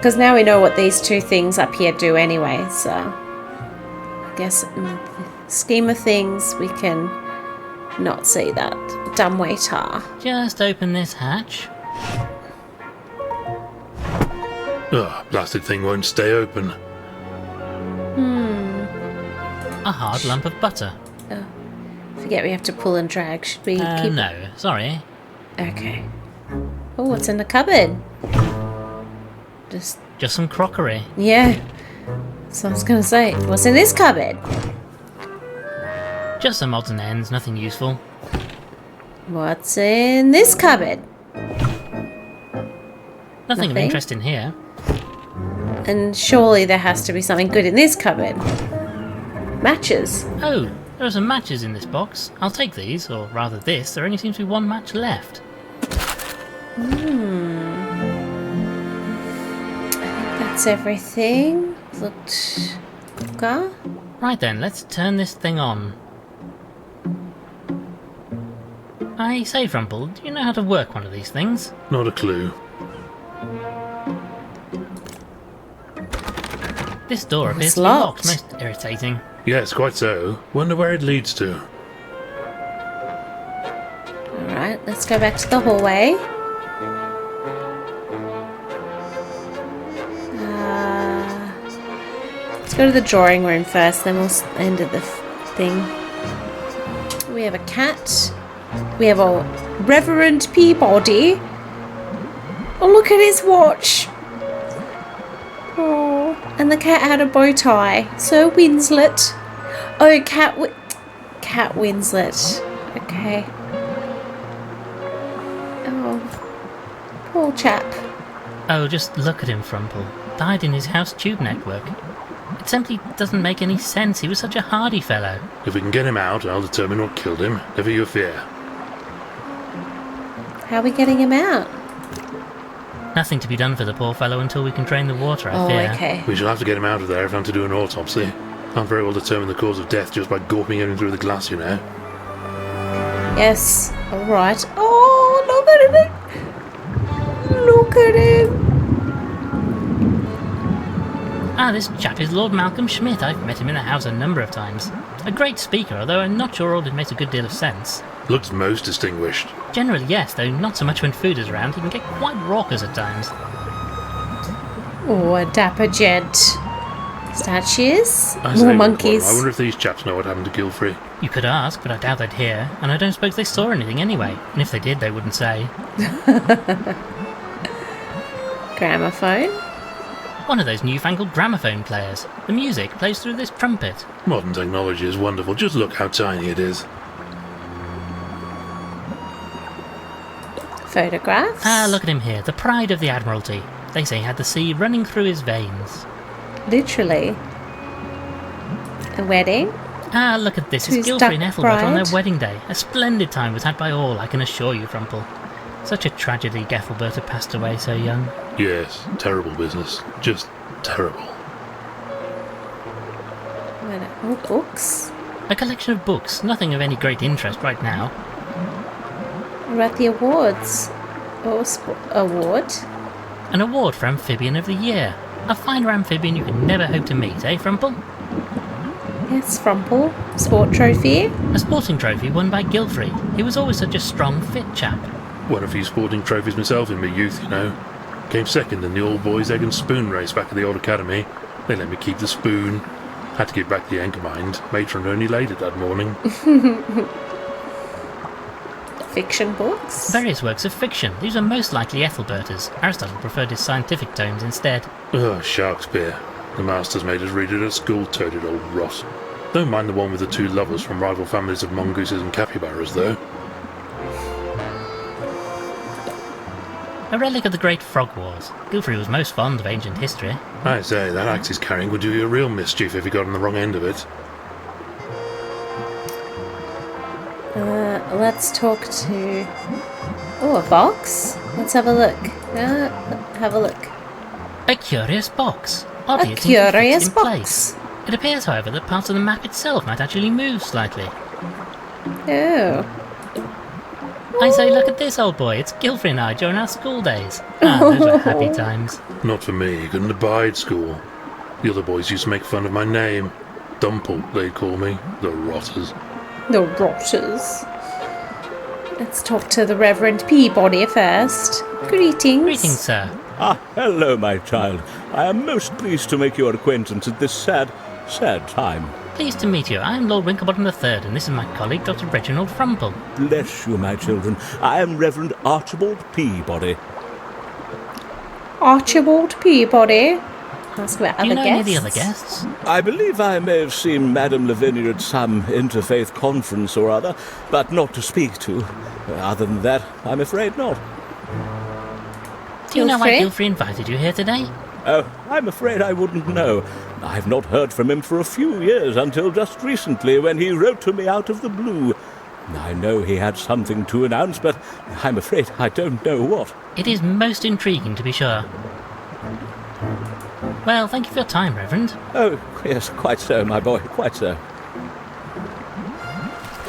Because now we know what these two things up here do anyway, so I guess in the scheme of things we can not see that dumbwaiter. Just open this hatch. Ugh, blasted thing won't stay open. A hard lump of butter. Forget we have to pull and drag. Should we keep... No, sorry. Okay. Oh, what's in the cupboard? Just some crockery. Yeah. So I was going to say, what's in this cupboard? Just some odds and ends, nothing useful. What's in this cupboard? Nothing of interest in here. And surely there has to be something good in this cupboard. Matches. Oh, there are some matches in this box. I'll take these, or rather this. There only seems to be one match left. I think that's everything. Looked... Okay. Right then, let's turn this thing on. I say, Frumple, do you know how to work one of these things? Not a clue. This door appears It's to be locked. locked. Most irritating. Yes, quite so. Wonder where it leads to. Alright, let's go back to the hallway. Let's go to the drawing room first, then we'll end at the thing. We have a cat. We have a Reverend Peabody. Oh, look at his watch. Oh, and the cat had a bow tie. So Winslet. Oh, Cat Winslet. Okay. Oh, poor chap. Oh, just look at him, Frumple. Died in his house tube network. It simply doesn't make any sense. He was such a hardy fellow. If we can get him out, I'll determine what killed him. Never you fear. How are we getting him out? Nothing to be done for the poor fellow until we can drain the water, I fear. Okay. We shall have to get him out of there if I'm to do an autopsy. Can't very well determine the cause of death just by gawping at him through the glass, you know. Yes. All right. Oh, look at him! Look at him! Ah, this chap is Lord Malcolm Schmidt. I've met him in the house a number of times. A great speaker, although I'm not sure all it makes a good deal of sense. Looks most distinguished. Generally, yes, though not so much when food is around. He can get quite raucous at times. Oh, a dapper gent. Statues? I say, More monkeys. I wonder if these chaps know what happened to Gilfrey. You could ask, but I doubt they'd hear, and I don't suppose they saw anything anyway. And if they did, they wouldn't say. Gramophone? One of those newfangled gramophone players. The music plays through this trumpet. Modern technology is wonderful. Just look how tiny it is. Photographs? Ah, look at him here, the pride of the Admiralty. They say he had the sea running through his veins. Literally. A wedding? Ah, look at this. Who's It's Gilfrey and Duck Ethelbert on their Bride? wedding day. A splendid time was had by all, I can assure you, Frumple. Such a tragedy Ethelberta passed away so young. Yes, terrible business. Just terrible. Oh, books. A collection of books, nothing of any great interest right now. What about the awards? Oh, award? An award for Amphibian of the Year. A finer amphibian you could never hope to meet, eh, Frumple? Yes, Frumple. Sport trophy. A sporting trophy won by Gilfrey. He was always such a strong, fit chap. Won a few sporting trophies myself in my youth, you know. Came second in the all-boys egg and spoon race back at the old academy. They let me keep the spoon. Had to give back the anchor mind. Matron only laid it that morning. Fiction books? Various works of fiction. These are most likely Ethelberta's. Aristotle preferred his scientific tomes instead. Ugh, Shakespeare. The masters made us read it at school, toted old rot. Don't mind the one with the two lovers from rival families of mongooses and capybaras, though. A relic of the Great Frog Wars. Gilfrey was most fond of ancient history. I say, that axe he's carrying would do you a real mischief if you got on the wrong end of it. Let's talk to... Oh, a box? Let's have a look. Have a look. A curious box. Oddly, A it seems to be fixed curious in box. place. It appears, however, that parts of the map itself might actually move slightly. Oh. I say, look at this old boy. It's Gilfrey and I during our school days. Ah, those were happy times. Not for me. Couldn't abide school. The other boys used to make fun of my name. Dumple, they'd call me. The rotters. The rotters. Let's talk to the Reverend Peabody first. Greetings. Greetings, sir. Ah, hello, my child. I am most pleased to make your acquaintance at this sad time. Pleased to meet you. I am Lord Winklebottom III, and this is my colleague, Dr. Reginald Frumple. Bless you, my children. I am Reverend Archibald Peabody. Archibald Peabody. Ask about Do you other know guests. any of the other guests? I believe I may have seen Madame Lavinia at some interfaith conference or other, but not to speak to. Other than that, I'm afraid not. Do you know why Gilfrey? Gilfrey invited you here today? Oh, I'm afraid I wouldn't know. I've not heard from him for a few years, until just recently when he wrote to me out of the blue. I know he had something to announce, but I'm afraid I don't know what. It is most intriguing, to be sure. Well, thank you for your time, Reverend. Oh, yes, quite so, my boy, quite so.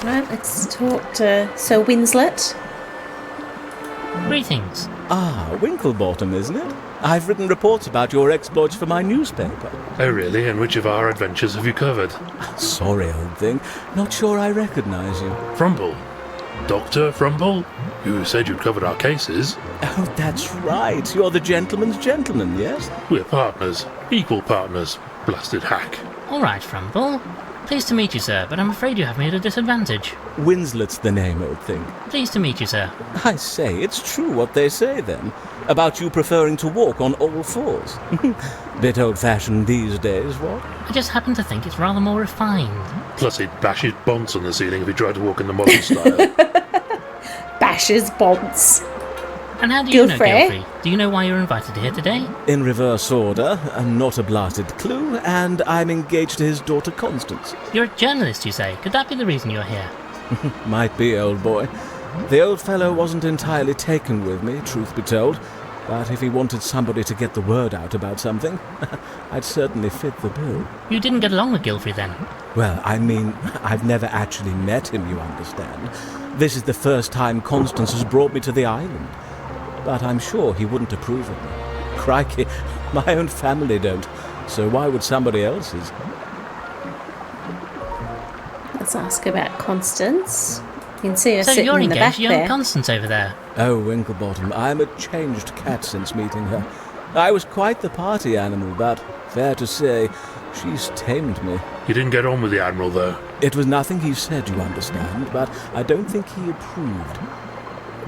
Right, let's talk to Sir Winslet. Greetings. Ah, Winklebottom, isn't it? I've written reports about your exploits for my newspaper. Oh, really? And which of our adventures have you covered? Sorry, old thing. Not sure I recognise you. Frumble. Dr. Frumble? You said you'd covered our cases. Oh, that's right. You're the gentleman's gentleman, yes? We're partners. Equal partners. Blasted hack. All right, Frumple. Pleased to meet you, sir, but I'm afraid you have me at a disadvantage. Winslet's the name, old thing. Pleased to meet you, sir. I say, it's true what they say, then, about you preferring to walk on all fours. Bit old-fashioned these days, what? I just happen to think it's rather more refined. Plus he'd bash his bonds on the ceiling if he tried to walk in the modern style. Bashes bonds. And how do you know Gilfrey? Gilfrey? Do you know why you're invited here today? In reverse order, not a blasted clue, and I'm engaged to his daughter Constance. You're a journalist, you say. Could that be the reason you're here? Might be, old boy. The old fellow wasn't entirely taken with me, truth be told, but if he wanted somebody to get the word out about something, I'd certainly fit the bill. You didn't get along with Gilfrey then? Well, I mean, I've never actually met him, you understand. This is the first time Constance has brought me to the island. But I'm sure he wouldn't approve of me. Crikey, my own family don't, so why would somebody else's? Let's ask about Constance. You can see her So sitting you're in the back engaged to young there. Constance over there. Oh, Winklebottom, I'm a changed cat since meeting her. I was quite the party animal, but fair to say, she's tamed me. You didn't get on with the Admiral, though. It was nothing he said, you understand, but I don't think he approved.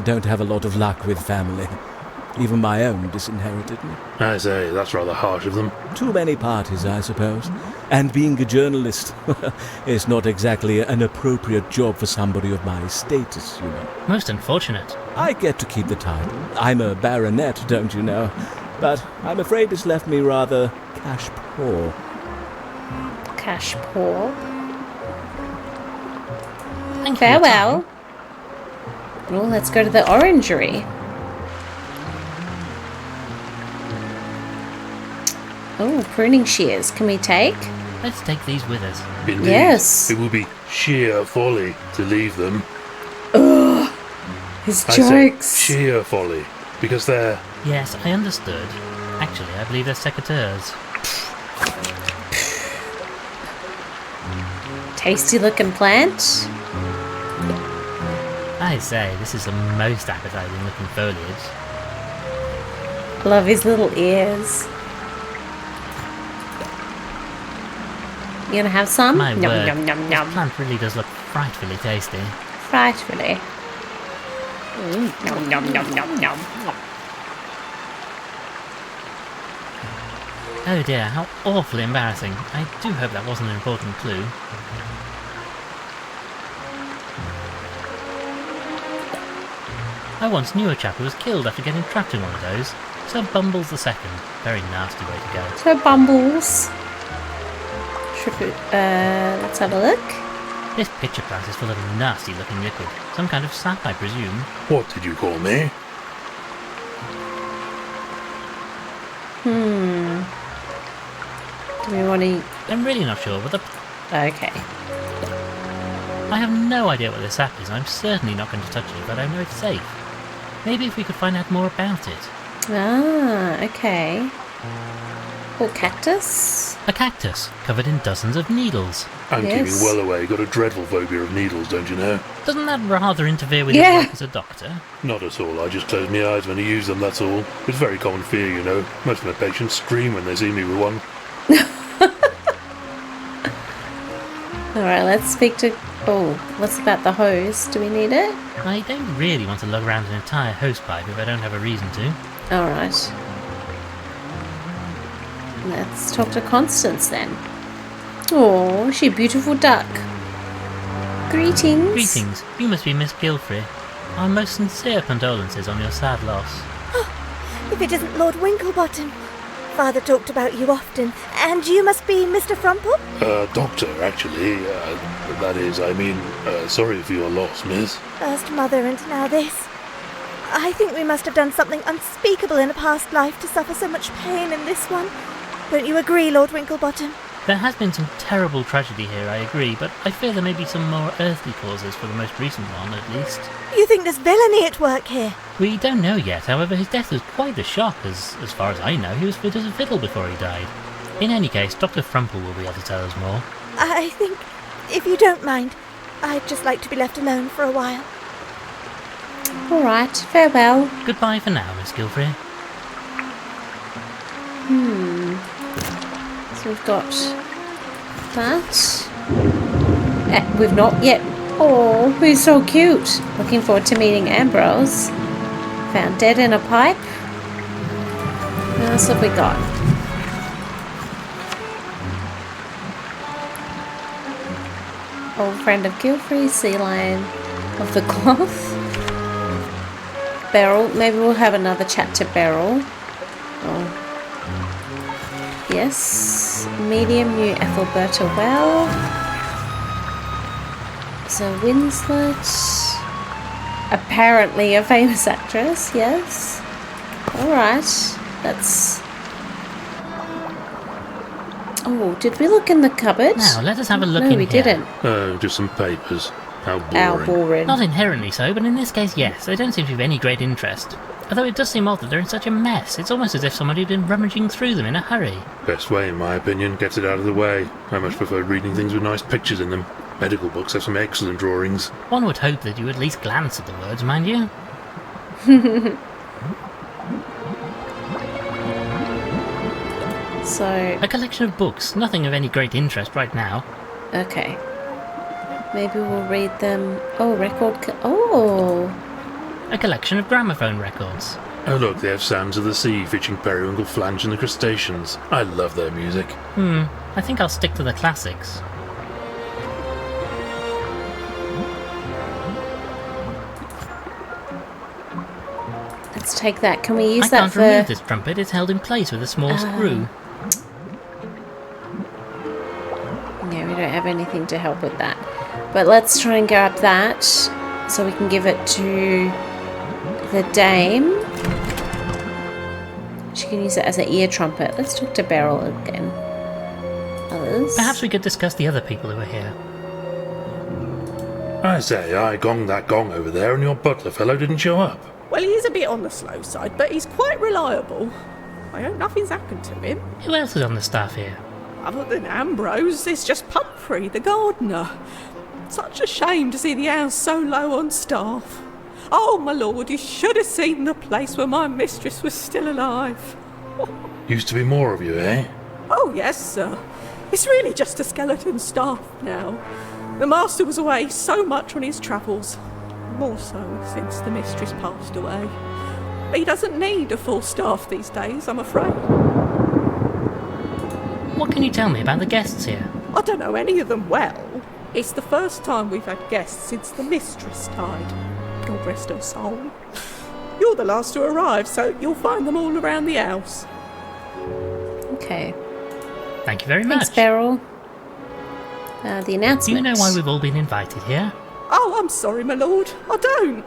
Don't have a lot of luck with family. Even my own disinherited me. I say, that's rather harsh of them. Too many parties, I suppose. And being a journalist is not exactly an appropriate job for somebody of my status, you know. Most unfortunate. I get to keep the title. I'm a baronet, don't you know? But I'm afraid it's left me rather cash poor. Cash poor. Thank you for your Farewell. time. Well, let's go to the orangery. Oh, pruning shears. Can we take? Let's take these with us. Indeed. Yes. It would be sheer folly to leave them. His I say jokes. sheer folly. Because they're... Yes, I understood. Actually, I believe they're secateurs. Tasty looking plant. I say, this is the most appetizing looking foliage. Love his little ears. You gonna have some? My Nom word, nom nom this nom. plant really does look frightfully tasty. Frightfully. Nom nom nom nom nom. Oh dear, how awfully embarrassing. I do hope that wasn't an important clue. I once knew a chap who was killed after getting trapped in one of those. Sir Bumbles II. Very nasty way to go. So Bumbles. Let's have a look. This pitcher plant is full of nasty looking liquid. Some kind of sap, I presume. What did you call me? Do we want to... I'm really not sure, but the... Okay. I have no idea what this sap is, and I'm certainly not going to touch it, but I know it's safe. Maybe if we could find out more about it. Ah, okay. Or cactus? A cactus, covered in dozens of needles. I'm Yes. keeping well away. Got a dreadful phobia of needles, don't you know? Doesn't that rather interfere with Yeah. your work as a doctor? Not at all. I just close my eyes when I use them, that's all. It's a very common fear, you know. Most of my patients scream when they see me with one. Alright, let's speak to... Oh, what's about the hose? Do we need it? I don't really want to lug around an entire hosepipe if I don't have a reason to. Alright. Let's talk to Constance then. Oh, she a beautiful duck. Greetings. Greetings, you must be Miss Gilfrey. Our most sincere condolences on your sad loss. If it isn't Lord Winklebottom. Father talked about you often, and you must be Mr. Frumple? Doctor, actually. That is, I mean, sorry for your loss, miss. First mother and now this. I think we must have done something unspeakable in a past life to suffer so much pain in this one. Don't you agree, Lord Winklebottom? There has been some terrible tragedy here, I agree, but I fear there may be some more earthly causes for the most recent one, at least. You think there's villainy at work here? We don't know yet, however his death was quite a shock, as far as I know, he was fit as a fiddle before he died. In any case, Dr. Frumple will be able to tell us more. I think, if you don't mind, I'd just like to be left alone for a while. Alright, farewell. Goodbye for now, Miss Gilfrey. So we've got that. We've not yet. Oh, who's so cute? Looking forward to meeting Ambrose. Found dead in a pipe. What else have we got? Old friend of Gilfrey, sea lion of the cloth. Beryl. Maybe we'll have another chat to Beryl. Oh. Yes. Medium knew Ethelberta well. So Winslet. Apparently a famous actress, yes. Alright. That's... Oh, did we look in the cupboard? Now, let us have a look no, in we here. didn't. Oh, just some papers. How boring. How boring. Not inherently so, but in this case, yes. They don't seem to be of any great interest. Although it does seem odd that they're in such a mess. It's almost as if somebody had been rummaging through them in a hurry. Best way, in my opinion. Gets it out of the way. I much prefer reading things with nice pictures in them. Medical books have some excellent drawings. One would hope that you at least glance at the words, mind you. So, A collection of books, nothing of any great interest right now. okay. Maybe we'll read them. Oh, oh! A collection of gramophone records. Oh look, they have Sounds of the Sea featuring Periwinkle, Flange and the Crustaceans. I love their music. I think I'll stick to the classics. Let's take that. Can we use I that can't for... remove this trumpet, it's held in place with a small screw. Yeah, we don't have anything to help with that. But let's try and grab that so we can give it to the dame. She can use it as an ear trumpet. Let's talk to Beryl again. Others? Perhaps we could discuss the other people who are here. I say, I gonged that gong over there and your butler fellow didn't show up. Well, he is a bit on the slow side, but he's quite reliable. I hope nothing's happened to him. Who else is on the staff here? Other than Ambrose, it's just Pumphrey, the gardener. Such a shame to see the house so low on staff. Oh, my lord, you should have seen the place where my mistress was still alive. Used to be more of you, eh? Oh, yes, sir. It's really just a skeleton staff now. The master was away so much on his travels. More so since the mistress passed away. He doesn't need a full staff these days, I'm afraid. What can you tell me about the guests here? I don't know any of them well. It's the first time we've had guests since the mistress died. God rest her soul. You're the last to arrive, so you'll find them all around the house. Okay. Thank you very much. Thanks, Beryl. The announcement. Do you know why we've all been invited here? Oh, I'm sorry, my lord. I don't.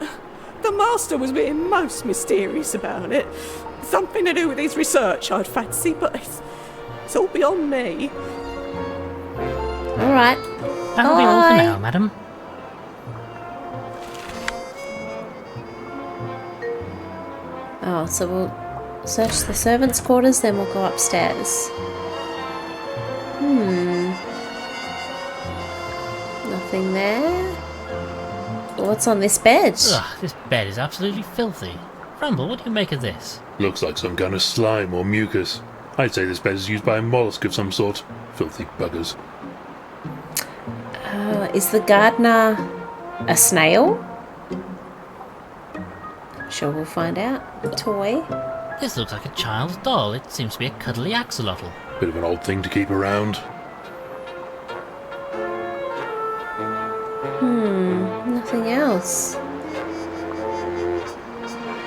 The master was being most mysterious about it. Something to do with his research, I'd fancy, but it's all beyond me. Alright. That'll be all for now, madam. Oh, so we'll search the servants' quarters, then we'll go upstairs. Nothing there. What's on this bed? Ugh, this bed is absolutely filthy. Rumble, what do you make of this? Looks like some kind of slime or mucus. I'd say this bed is used by a mollusk of some sort. Filthy buggers. Is the gardener a snail? Sure, we'll find out. A toy. This looks like a child's doll. It seems to be a cuddly axolotl. Bit of an odd thing to keep around. Nothing else.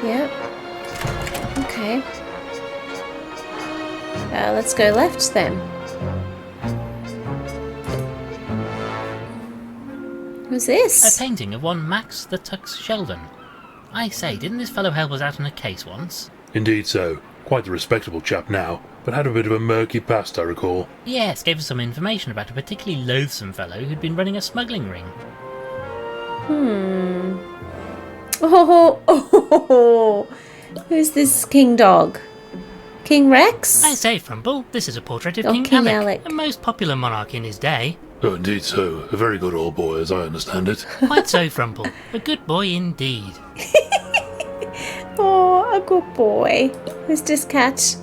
Yep. Okay. Let's go left then. Who's A this? painting of one Max the Tux Sheldon. I say, didn't this fellow help us out on a case once? Indeed so. Quite a respectable chap now, but had a bit of a murky past, I recall. Yes, gave us some information about a particularly loathsome fellow who'd been running a smuggling ring. Oh, who's this king dog? King Rex? I say, Frumple, this is a portrait of Oh, King, King Alec, Alec. a most popular monarch in his day. Oh, indeed so. A very good old boy, as I understand it. Quite so, Frumple. A good boy indeed. Oh, a good boy. Who's this cat?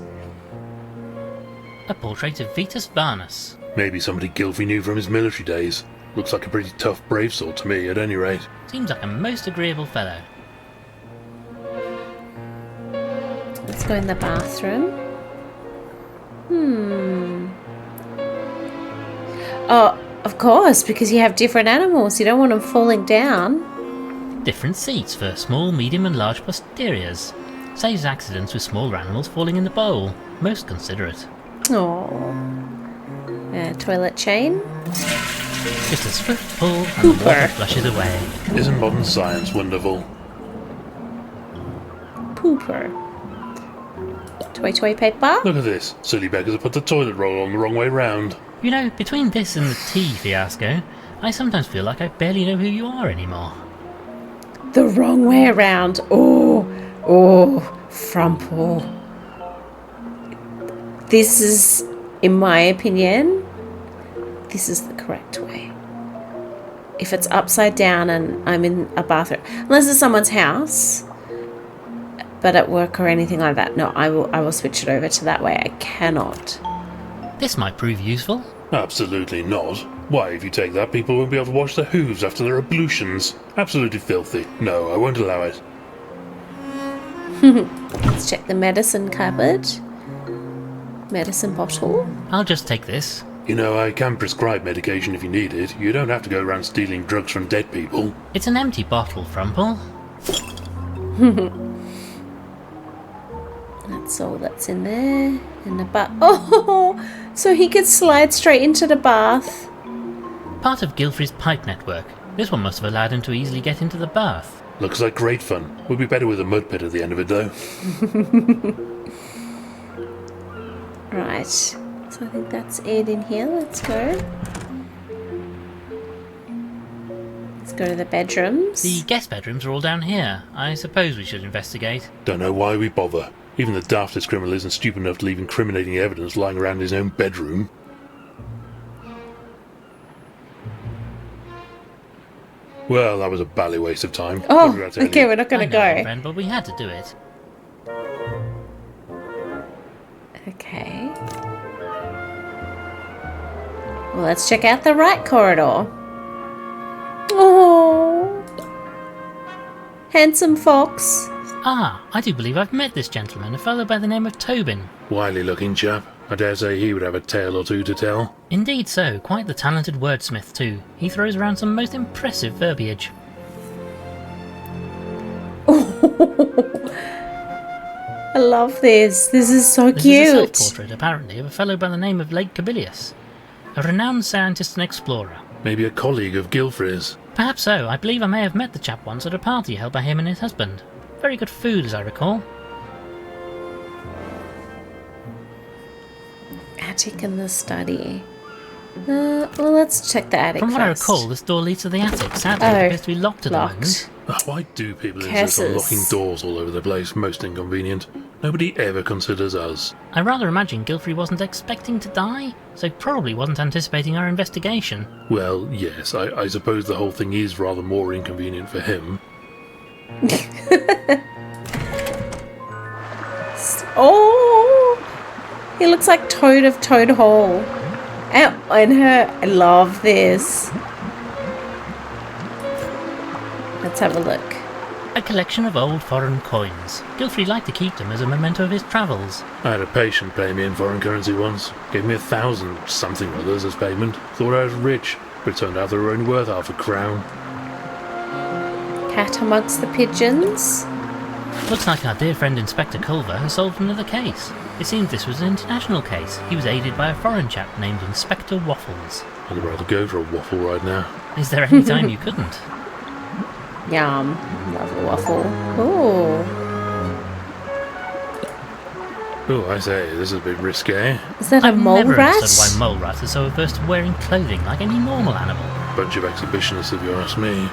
A portrait of Vitus Varnus. Maybe somebody Gilfy knew from his military days. Looks like a pretty tough, brave sort to me, at any rate. Seems like a most agreeable fellow. Let's go in the bathroom. Oh, of course, because you have different animals. You don't want them falling down. Different seats for small, medium and large posteriors. Saves accidents with smaller animals falling in the bowl. Most considerate. Oh. Toilet chain. Just a swift pull and the water flushes away. Isn't modern science wonderful? Pooper. Toy paper. Look at this. Silly beggars have put the toilet roll on the wrong way round. You know, between this and the tea fiasco, I sometimes feel like I barely know who you are anymore. The wrong way around. Oh, Frumple. This is, in my opinion, this is the correct way. If it's upside down and I'm in a bathroom, unless it's someone's house, but at work or anything like that, no, I will switch it over to that way. I cannot. This might prove useful. Absolutely not. Why, if you take that, people won't be able to wash their hooves after their ablutions. Absolutely filthy. No, I won't allow it. Let's check the medicine cupboard. Medicine bottle. I'll just take this. You know, I can prescribe medication if you need it. You don't have to go around stealing drugs from dead people. It's an empty bottle, Frumple. That's all that's in there. In the bath. Oh, so he could slide straight into the bath. Part of Gilfrey's pipe network. This one must have allowed him to easily get into the bath. Looks like great fun. Would be better with a mud pit at the end of it, though. Right. So I think that's it in here. Let's go. Let's go to the bedrooms. The guest bedrooms are all down here. I suppose we should investigate. Don't know why we bother. Even the daftest criminal isn't stupid enough to leave incriminating evidence lying around his own bedroom. Well, that was a bally waste of time. Oh, What did I tell okay, you? we're not going I to know, go. friend, but we had to do it. Okay. Well, let's check out the right corridor. Oh, handsome fox. Ah, I do believe I've met this gentleman, a fellow by the name of Tobin. Wily looking chap. I dare say he would have a tale or two to tell. Indeed so, quite the talented wordsmith too. He throws around some most impressive verbiage. I love this. This is so This is a cute. self-portrait, apparently, of a fellow by the name of Lake Cabilius, a renowned scientist and explorer. Maybe a colleague of Gilfrey's. Perhaps so. I believe I may have met the chap once at a party held by him and his husband. Very good food, as I recall. Attic and the study. Well, let's check the attic From what I first. recall, this door leads to the attic. Sadly, Oh, it appears to be locked at the locked. moment. Oh, why do people insist on locking doors all over the place? Most inconvenient. Nobody ever considers us. I rather imagine Gilfrey wasn't expecting to die, so probably wasn't anticipating our investigation. Well, yes, I suppose the whole thing is rather more inconvenient for him. Oh! He looks like Toad of Toad Hall. And her. I love this. Let's have a look. A collection of old foreign coins. Gilfrey liked to keep them as a memento of his travels. I had a patient pay me in foreign currency once. Gave me 1,000 something or others as payment. Thought I was rich, but it turned out they were only worth half a crown. Cat amongst the pigeons. Looks like our dear friend Inspector Culver has solved another case. It seems this was an international case. He was aided by a foreign chap named Inspector Waffles. I'd rather go for a waffle right now. Is there any time you couldn't? Yum. Love a waffle. Ooh. Oh, I say, this is a bit risque. Is that a I've mole never rat? understood why mole rats are so averse to wearing clothing like any normal animal. Bunch of exhibitionists, if you ask me.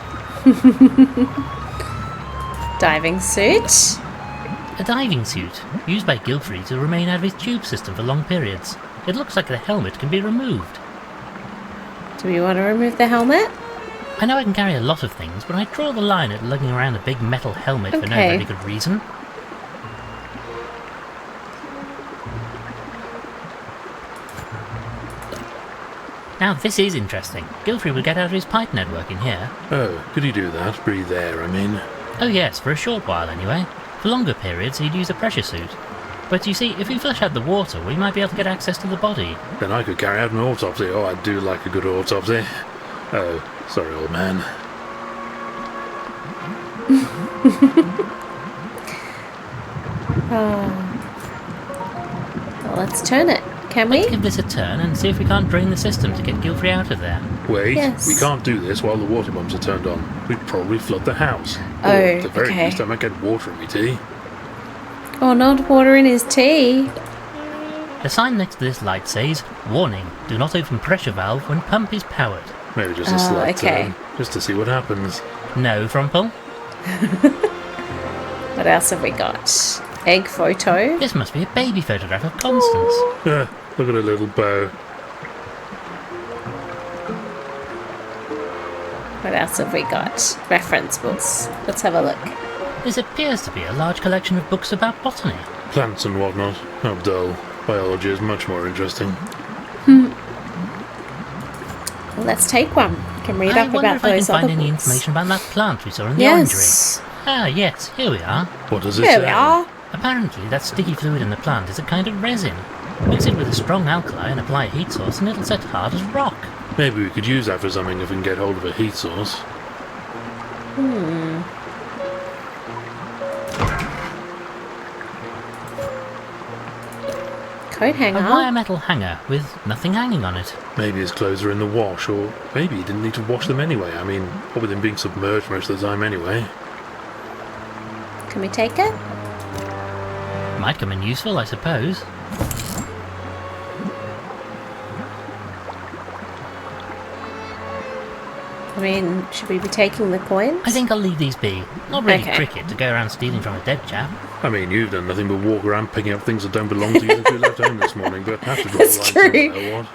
Diving suit. A diving suit, used by Gilfrey to remain out of his tube system for long periods. It looks like the helmet can be removed. Do we want to remove the helmet? I know I can carry a lot of things, but I draw the line at lugging around a big metal helmet for no very good reason. Now this is interesting. Gilfrey would get out of his pipe network in here. Oh, could he do that? Breathe air, I mean. Oh yes, for a short while anyway. For longer periods he'd use a pressure suit. But you see, if we flush out the water, we might be able to get access to the body. Then I could carry out an autopsy. Oh, I do like a good autopsy. Oh, sorry, old man. Well, let's turn it, can we? Let's give this a turn and see if we can't drain the system to get Gilfrey out of there. Wait, Yes. we can't do this while the water pumps are turned on. We'd probably flood the house. Oh, or at the very okay. least, I might get water in me tea. Oh, not water in his tea. The sign next to this light says, "Warning, do not open pressure valve when pump is powered." Maybe just a slight okay. turn, just to see what happens. No, Frumple. What else have we got? Egg photo. This must be a baby photograph of Constance. Look at her little bow. What else have we got? Reference books. Let's have a look. This appears to be a large collection of books about botany. Plants and whatnot. How dull. Biology is much more interesting. Well, let's take one. Can read I up wonder about if I can those find other any books. information about that plant we saw in the Yes. orangery. Ah, yes, here we are. What does it Here say? we are. Apparently, that sticky fluid in the plant is a kind of resin. Mix it with a strong alkali and apply a heat source and it'll set hard as rock. Maybe we could use that for something if we can get hold of a heat source. Coat A hanger. wire metal hanger with nothing hanging on it. Maybe his clothes are in the wash, or maybe he didn't need to wash them anyway. I mean, what with him being submerged most of the time anyway. Can we take it? Might come in useful, I suppose. I mean, should we be taking the coins? I think I'll leave these be. Not really Okay. cricket to go around stealing from a dead chap. I mean, you've done nothing but walk around picking up things that don't belong to you since we left home this morning, but have to draw That's the line true. somewhere, what?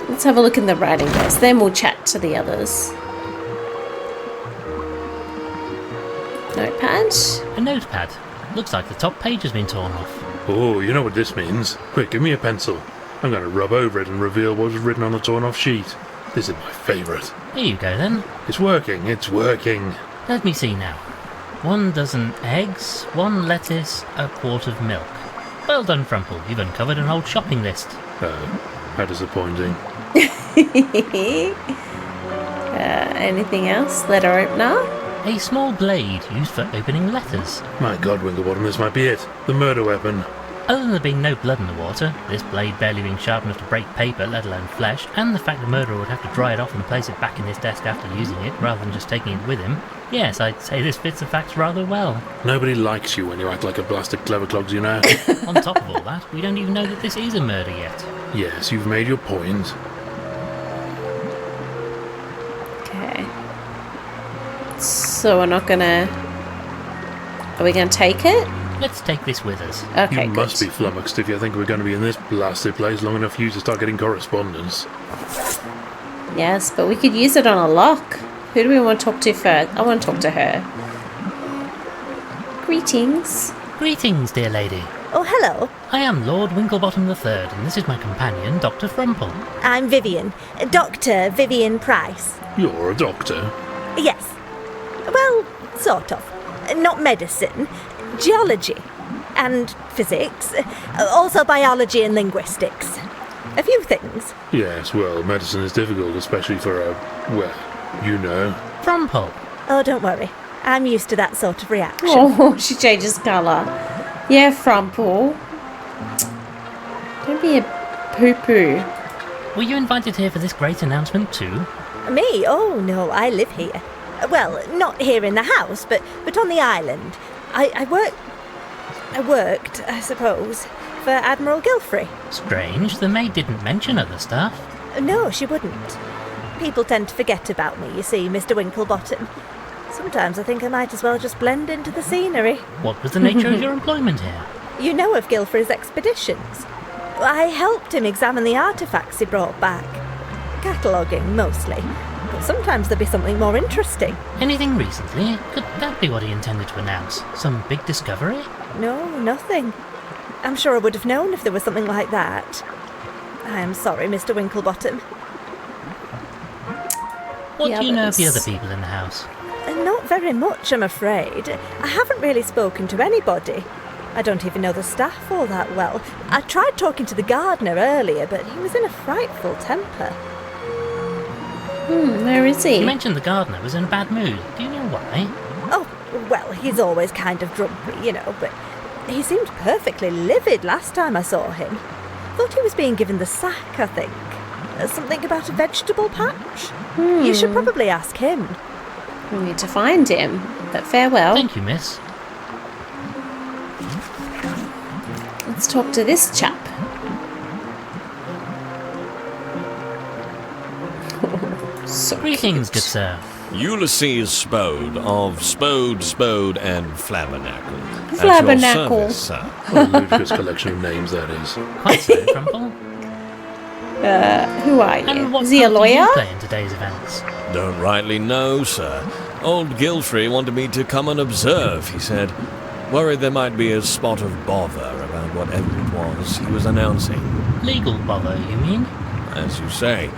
Let's have a look in the writing desk, then we'll chat to the others. Notepad. A notepad. Looks like the top page has been torn off. Oh, you know what this means. Quick, give me a pencil. I'm going to rub over it and reveal what was written on the torn-off sheet. This is my favourite. Here you go then. It's working, it's working. Let me see now. 1 dozen eggs, 1 lettuce, a quart of milk. Well done, Frumple. You've uncovered an old shopping list. Oh, how disappointing. Anything else? Letter opener. A small blade used for opening letters. My God, Winklebottom, this might be it. The murder weapon. Other than there being no blood in the water, this blade barely being sharp enough to break paper, let alone flesh, and the fact the murderer would have to dry it off and place it back in his desk after using it, rather than just taking it with him, yes, I'd say this fits the facts rather well. Nobody likes you when you act like a blasted clever clogs, you know. On top of all that, we don't even know that this is a murder yet. Yes, you've made your point. Okay. So we're not gonna... Are we gonna take it? Let's take this with us. Okay, You must be flummoxed if you think we're going to be in this blasted place long enough for you to start getting correspondence. Yes, but we could use it on a lock. Who do we want to talk to first? I want to talk to her. Greetings. Greetings, dear lady. Oh, hello. I am Lord Winklebottom III, and this is my companion, Dr. Frumple. I'm Vivian. Dr. Vivian Price. You're a doctor. Yes. Well, sort of. Not medicine. Geology. And physics. Also biology and linguistics. A few things. Yes, well, medicine is difficult, especially for a, well, you know. Frumple. Oh, don't worry. I'm used to that sort of reaction. Oh, she changes colour. Yeah, Frumple. Don't be a poo-poo. Were you invited here for this great announcement too? Me? Oh, no, I live here. Well, not here in the house, but on the island. I worked, I suppose, for Admiral Gilfrey. Strange, the maid didn't mention other stuff. No, she wouldn't. People tend to forget about me, you see, Mr. Winklebottom. Sometimes I think I might as well just blend into the scenery. What was the nature of your employment here? You know of Gilfrey's expeditions. I helped him examine the artefacts he brought back. Cataloguing, mostly. But sometimes there'd be something more interesting. Anything recently? Could that be what he intended to announce? Some big discovery? No, nothing. I'm sure I would have known if there was something like that. I am sorry, Mr. Winklebottom. What do you know of the other people in the house? Not very much, I'm afraid. I haven't really spoken to anybody. I don't even know the staff all that well. I tried talking to the gardener earlier, but he was in a frightful temper. Where is he? You mentioned the gardener was in a bad mood. Do you know why? Oh, well, he's always kind of grumpy, you know, but he seemed perfectly livid last time I saw him. Thought he was being given the sack, I think. Something about a vegetable patch. You should probably ask him. We need to find him. But farewell. Thank you, miss. Let's talk to this chap. So Greetings, cute. good sir. Ulysses Spode of Spode, and Flabbernacle. Flabbernacle. At your service, sir. What a ludicrous collection of names that is. Quite so, Frumple. Who are you? And what Is he a part do lawyer? you play in today's events? Don't rightly know, sir. Old Gilfrey wanted me to come and observe, he said. Worried there might be a spot of bother about whatever it was he was announcing. Legal bother, you mean? As you say.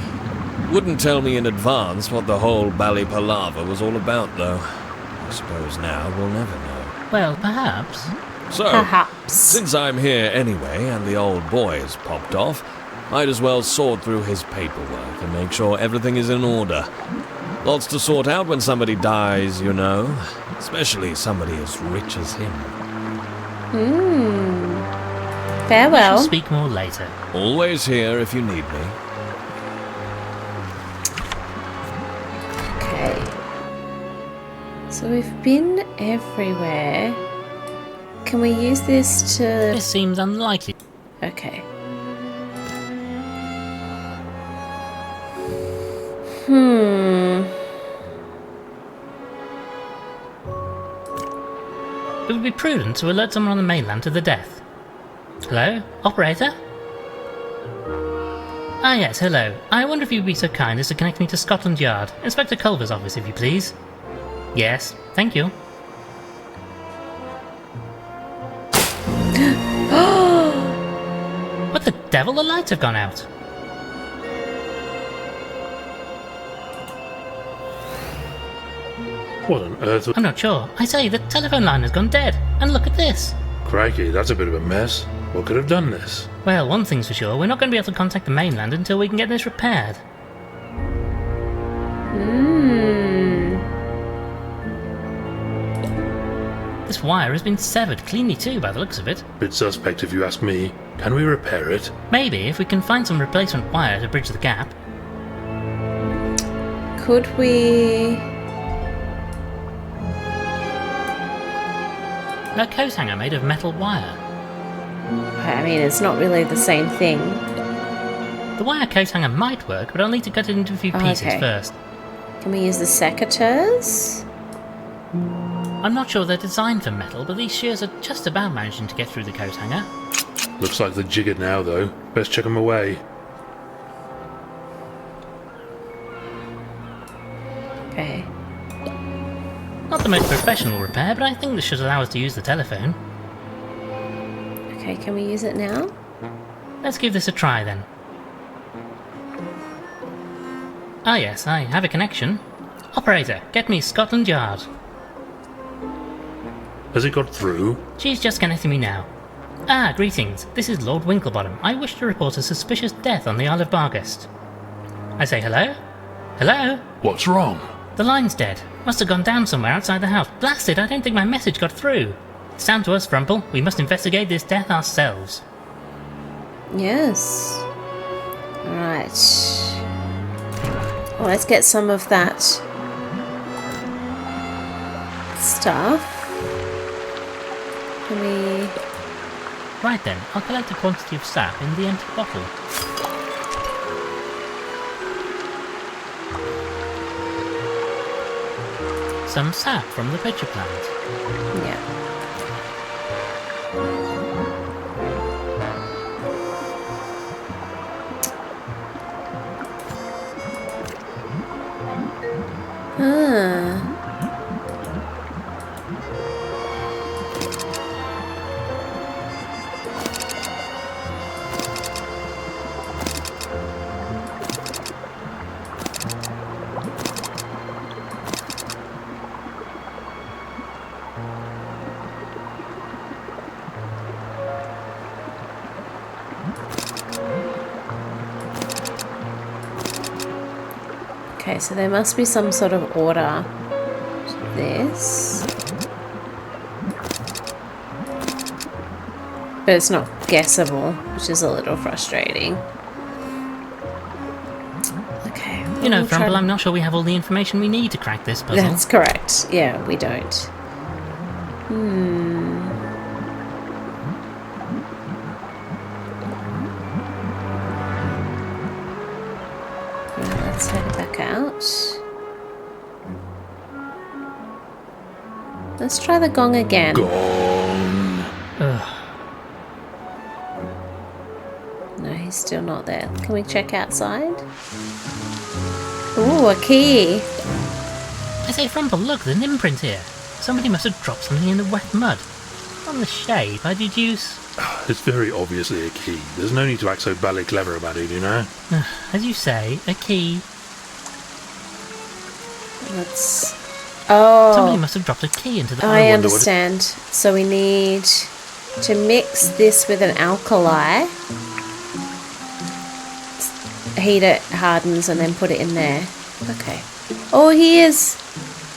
Wouldn't tell me in advance what the whole bally palaver was all about, though. I suppose now we'll never know. Well, perhaps. So, Perhaps. since I'm here anyway and the old boy has popped off, might as well sort through his paperwork and make sure everything is in order. Lots to sort out when somebody dies, you know. Especially somebody as rich as him. We'll Farewell. speak more later. Always here if you need me. Okay. So we've been everywhere. Can we use this to... This seems unlikely. Okay. It would be prudent to alert someone on the mainland to the death. Hello? Operator? Ah yes, hello. I wonder if you'd be so kind as to connect me to Scotland Yard. Inspector Culver's office, if you please. Yes, thank you. What the devil? The lights have gone out. What on earth? I'm not sure. I say, the telephone line has gone dead. And look at this. Crikey, that's a bit of a mess. What could have done this? Well, one thing's for sure, we're not going to be able to contact the mainland until we can get this repaired. The This wire has been severed cleanly too, by the looks of it. Bit suspect if you ask me. Can we repair it? Maybe, if we can find some replacement wire to bridge the gap. Could we... A coat hanger made of metal wire. I mean, it's not really the same thing. The wire coat hanger might work, but I'll need to cut it into a few pieces Okay. first. Can we use the secateurs? I'm not sure they're designed for metal, but these shears are just about managing to get through the coat hanger. Looks like they're jiggered now, though. Best check them away. Okay. Not the most professional repair, but I think this should allow us to use the telephone. Okay, can we use it now? Let's give this a try then. Ah yes, I have a connection. Operator, get me Scotland Yard. Has it got through? She's just connecting me now. Ah, greetings. This is Lord Winklebottom. I wish to report a suspicious death on the Isle of Bargast. I say hello? Hello? What's wrong? The line's dead. Must have gone down somewhere outside the house. Blast it, I don't think my message got through. It's down to us, Frumple. We must investigate this death ourselves. Yes. Alright. Well, let's get some of that stuff. Can we... Right then, I'll collect a quantity of sap in the empty bottle. Some sap from the pitcher plant. Yeah. Ah. Okay, so there must be some sort of order to this. But it's not guessable, which is a little frustrating. Okay. You know, we'll try Frumple, to- I'm not sure we have all the information we need to crack this puzzle. That's correct. Yeah, we don't. Well, let's head back out. Let's try the gong again. Gone. Ugh. No, he's still not there. Can we check outside? Ooh, a key. I say, Frumple, look, there's an imprint here. Somebody must have dropped something in the wet mud. On the shape, I deduce... It's very obviously a key. There's no need to act so bally clever about it, you know? As you say, a key. Let's... Oh. Somebody must have dropped a key into the... I wonder what it- understand. So we need to mix this with an alkali. Heat it, hardens, and then put it in there. Okay. Oh, he is...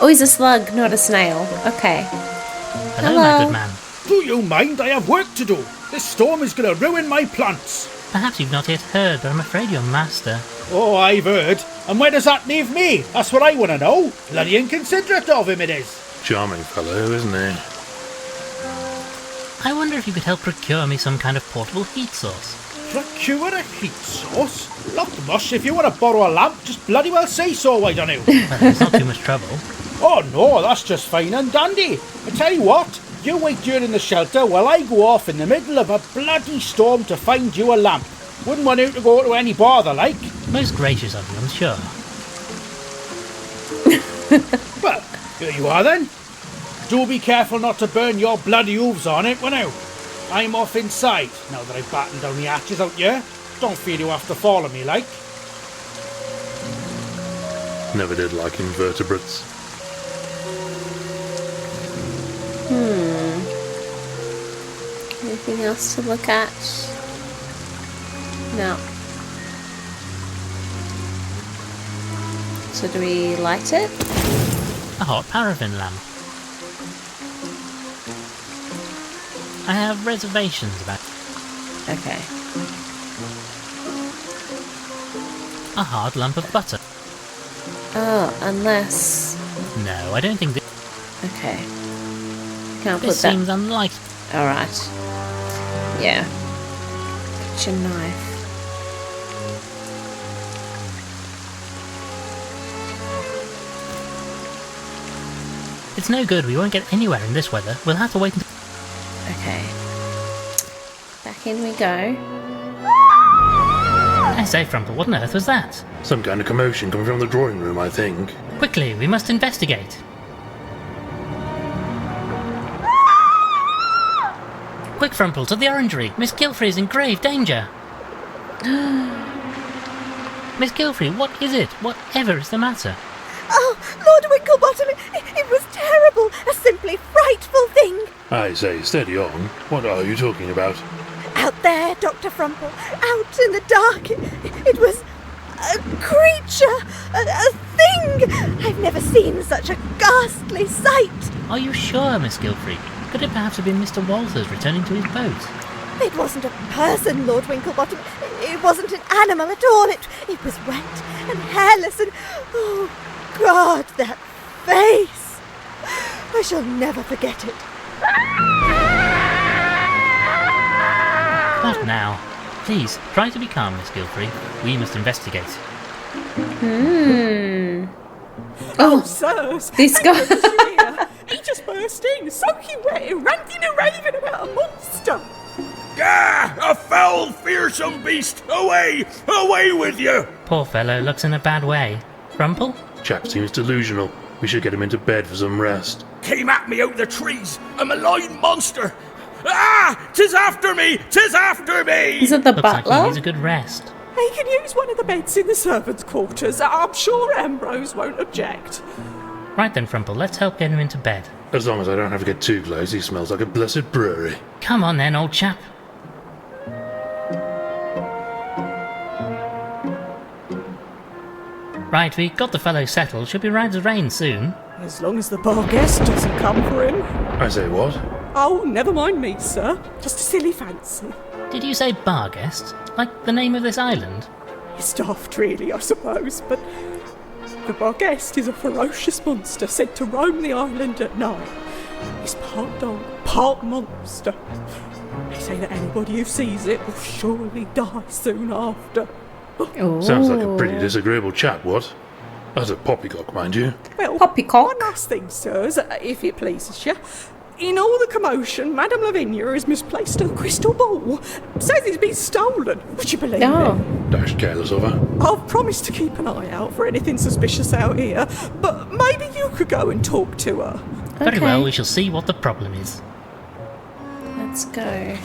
Oh, he's a slug, not a snail. Okay. Hello, my Hello. good man. Do you mind? I have work to do. This storm is going to ruin my plants. Perhaps you've not yet heard, but I'm afraid your master... Oh, I've heard. And where does that leave me? That's what I want to know. Bloody inconsiderate of him it is. Charming fellow, isn't he? I wonder if you could help procure me some kind of portable heat source. Procure a heat source? Not much. If you want to borrow a lamp, just bloody well say so, why don't you? Well, it's not too much trouble. Oh no, that's just fine and dandy. I tell you what, you wait here in the shelter while I go off in the middle of a bloody storm to find you a lamp. Wouldn't want you to go to any bother, like. Most gracious of you, I'm sure. Well, here you are then. Do be careful not to burn your bloody hooves on it, won't you? I'm off inside, now that I've battened down the hatches out here. Don't feel you have to follow me, like. Never did like invertebrates. Anything else to look at? No. So do we light it? A hot paraffin lamp. I have reservations about Okay. a hard lump of butter. Oh, unless... No, I don't think this Okay. Can't put that... seems unlikely. Alright. Yeah. Get your knife. It's no good, we won't get anywhere in this weather. We'll have to wait until... Okay. Back in we go. I say, Frumple, what on earth was that? Some kind of commotion coming from the drawing room, I think. Quickly, we must investigate. Quick, Frumple, to the orangery. Miss Gilfrey is in grave danger. Miss Gilfrey, what is it? Whatever is the matter? Oh, Lord Winklebottom, it was terrible, a simply frightful thing. I say, steady on. What are you talking about? Out there, Dr. Frumple, out in the dark, it was a creature, a thing. I've never seen such a ghastly sight. Are you sure, Miss Gilfrey? Could it perhaps have been Mr. Walters returning to his boat? It wasn't a person, Lord Winklebottom. It wasn't an animal at all. It was wet and hairless and... Oh, God, that face! I shall never forget it. What now? Please, try to be calm, Miss Gilfrey. We must investigate. Oh, sirs! This guy... He just burst in, soaking wet, ranting and raving about a monster. Gah! A foul, fearsome beast! Away! Away with you! Poor fellow looks in a bad way. Frumple? Chap seems delusional. We should get him into bed for some rest. Came at me out the trees, a malign monster! Ah! 'Tis after me! 'Tis after me! Is it the Looks like he butler? needs a good rest. He can use one of the beds in the servants' quarters. I'm sure Ambrose won't object. Right then, Frumple, let's help get him into bed. As long as I don't have to get too close, he smells like a blessed brewery. Come on then, old chap. Right, we got the fellow settled. Should be right as rain soon. As long as the bar guest doesn't come for him. I say what? Oh, never mind me, sir. Just a silly fancy. Did you say Barguest? Like the name of this island? It's daft, really, I suppose, but the Barguest is a ferocious monster sent to roam the island at night. He's part dog, part monster. They say that anybody who sees it will surely die soon after. Sounds like a pretty disagreeable chap, what? That's a poppycock, mind you. Well, Poppycock? one last thing, sirs, if it pleases you. In all the commotion, Madame Lavinia has misplaced her crystal ball. Says it's been stolen. Would you believe Oh. it? Dashed careless of her. I've promised to keep an eye out for anything suspicious out here, but maybe you could go and talk to her. Very Okay. well, we shall see what the problem is. Let's go.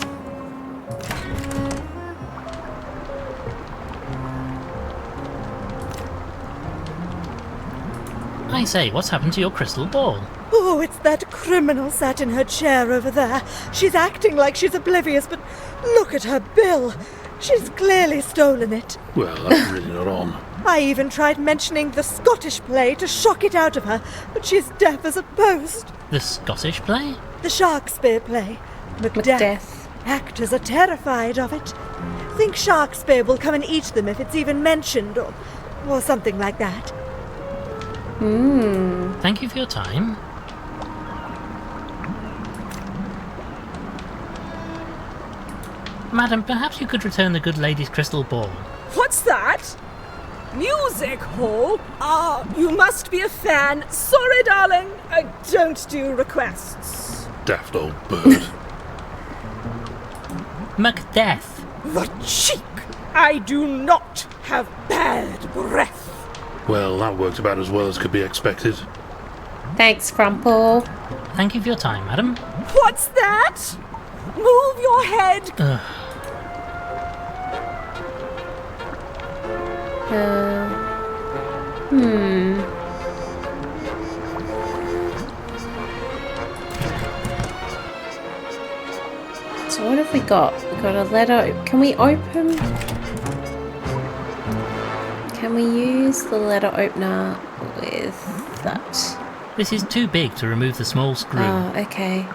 I say, what's happened to your crystal ball? Oh, it's that criminal sat in her chair over there. She's acting like she's oblivious, but look at her bill. She's clearly stolen it. Well, that's really not on. I even tried mentioning the Scottish play to shock it out of her, but she's deaf as a post. The Scottish play? The Shakespeare play. Macbeth. Actors are terrified of it. Think Shakespeare will come and eat them if it's even mentioned, or something like that. Thank you for your time. Madam, perhaps you could return the good lady's crystal ball. What's that? Music hall? Ah, you must be a fan. Sorry, darling, I don't do requests. Daft old bird. Macbeth. The cheek! I do not have bad breath. Well, that worked about as well as could be expected. Thanks, Frumple. Thank you for your time, madam. What's that? Move your head. So what have we got? We've got a letter. Can we open? Can we use the letter opener with that? This is too big to remove the small screw. Oh, okay.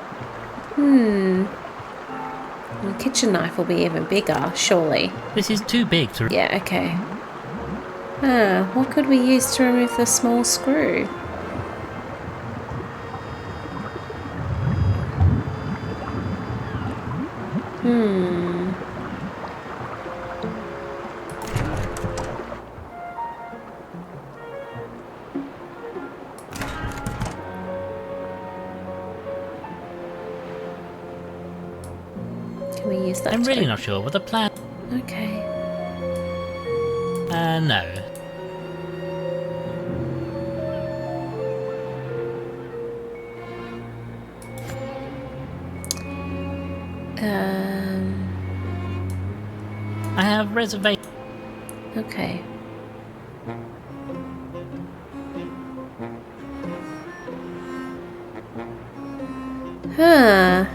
The kitchen knife will be even bigger, surely. This is too big to... Yeah, okay. What could we use to remove the small screw? Can we use that? I'm really not sure what the plan... Okay. No. I have reservation. Okay. Huh.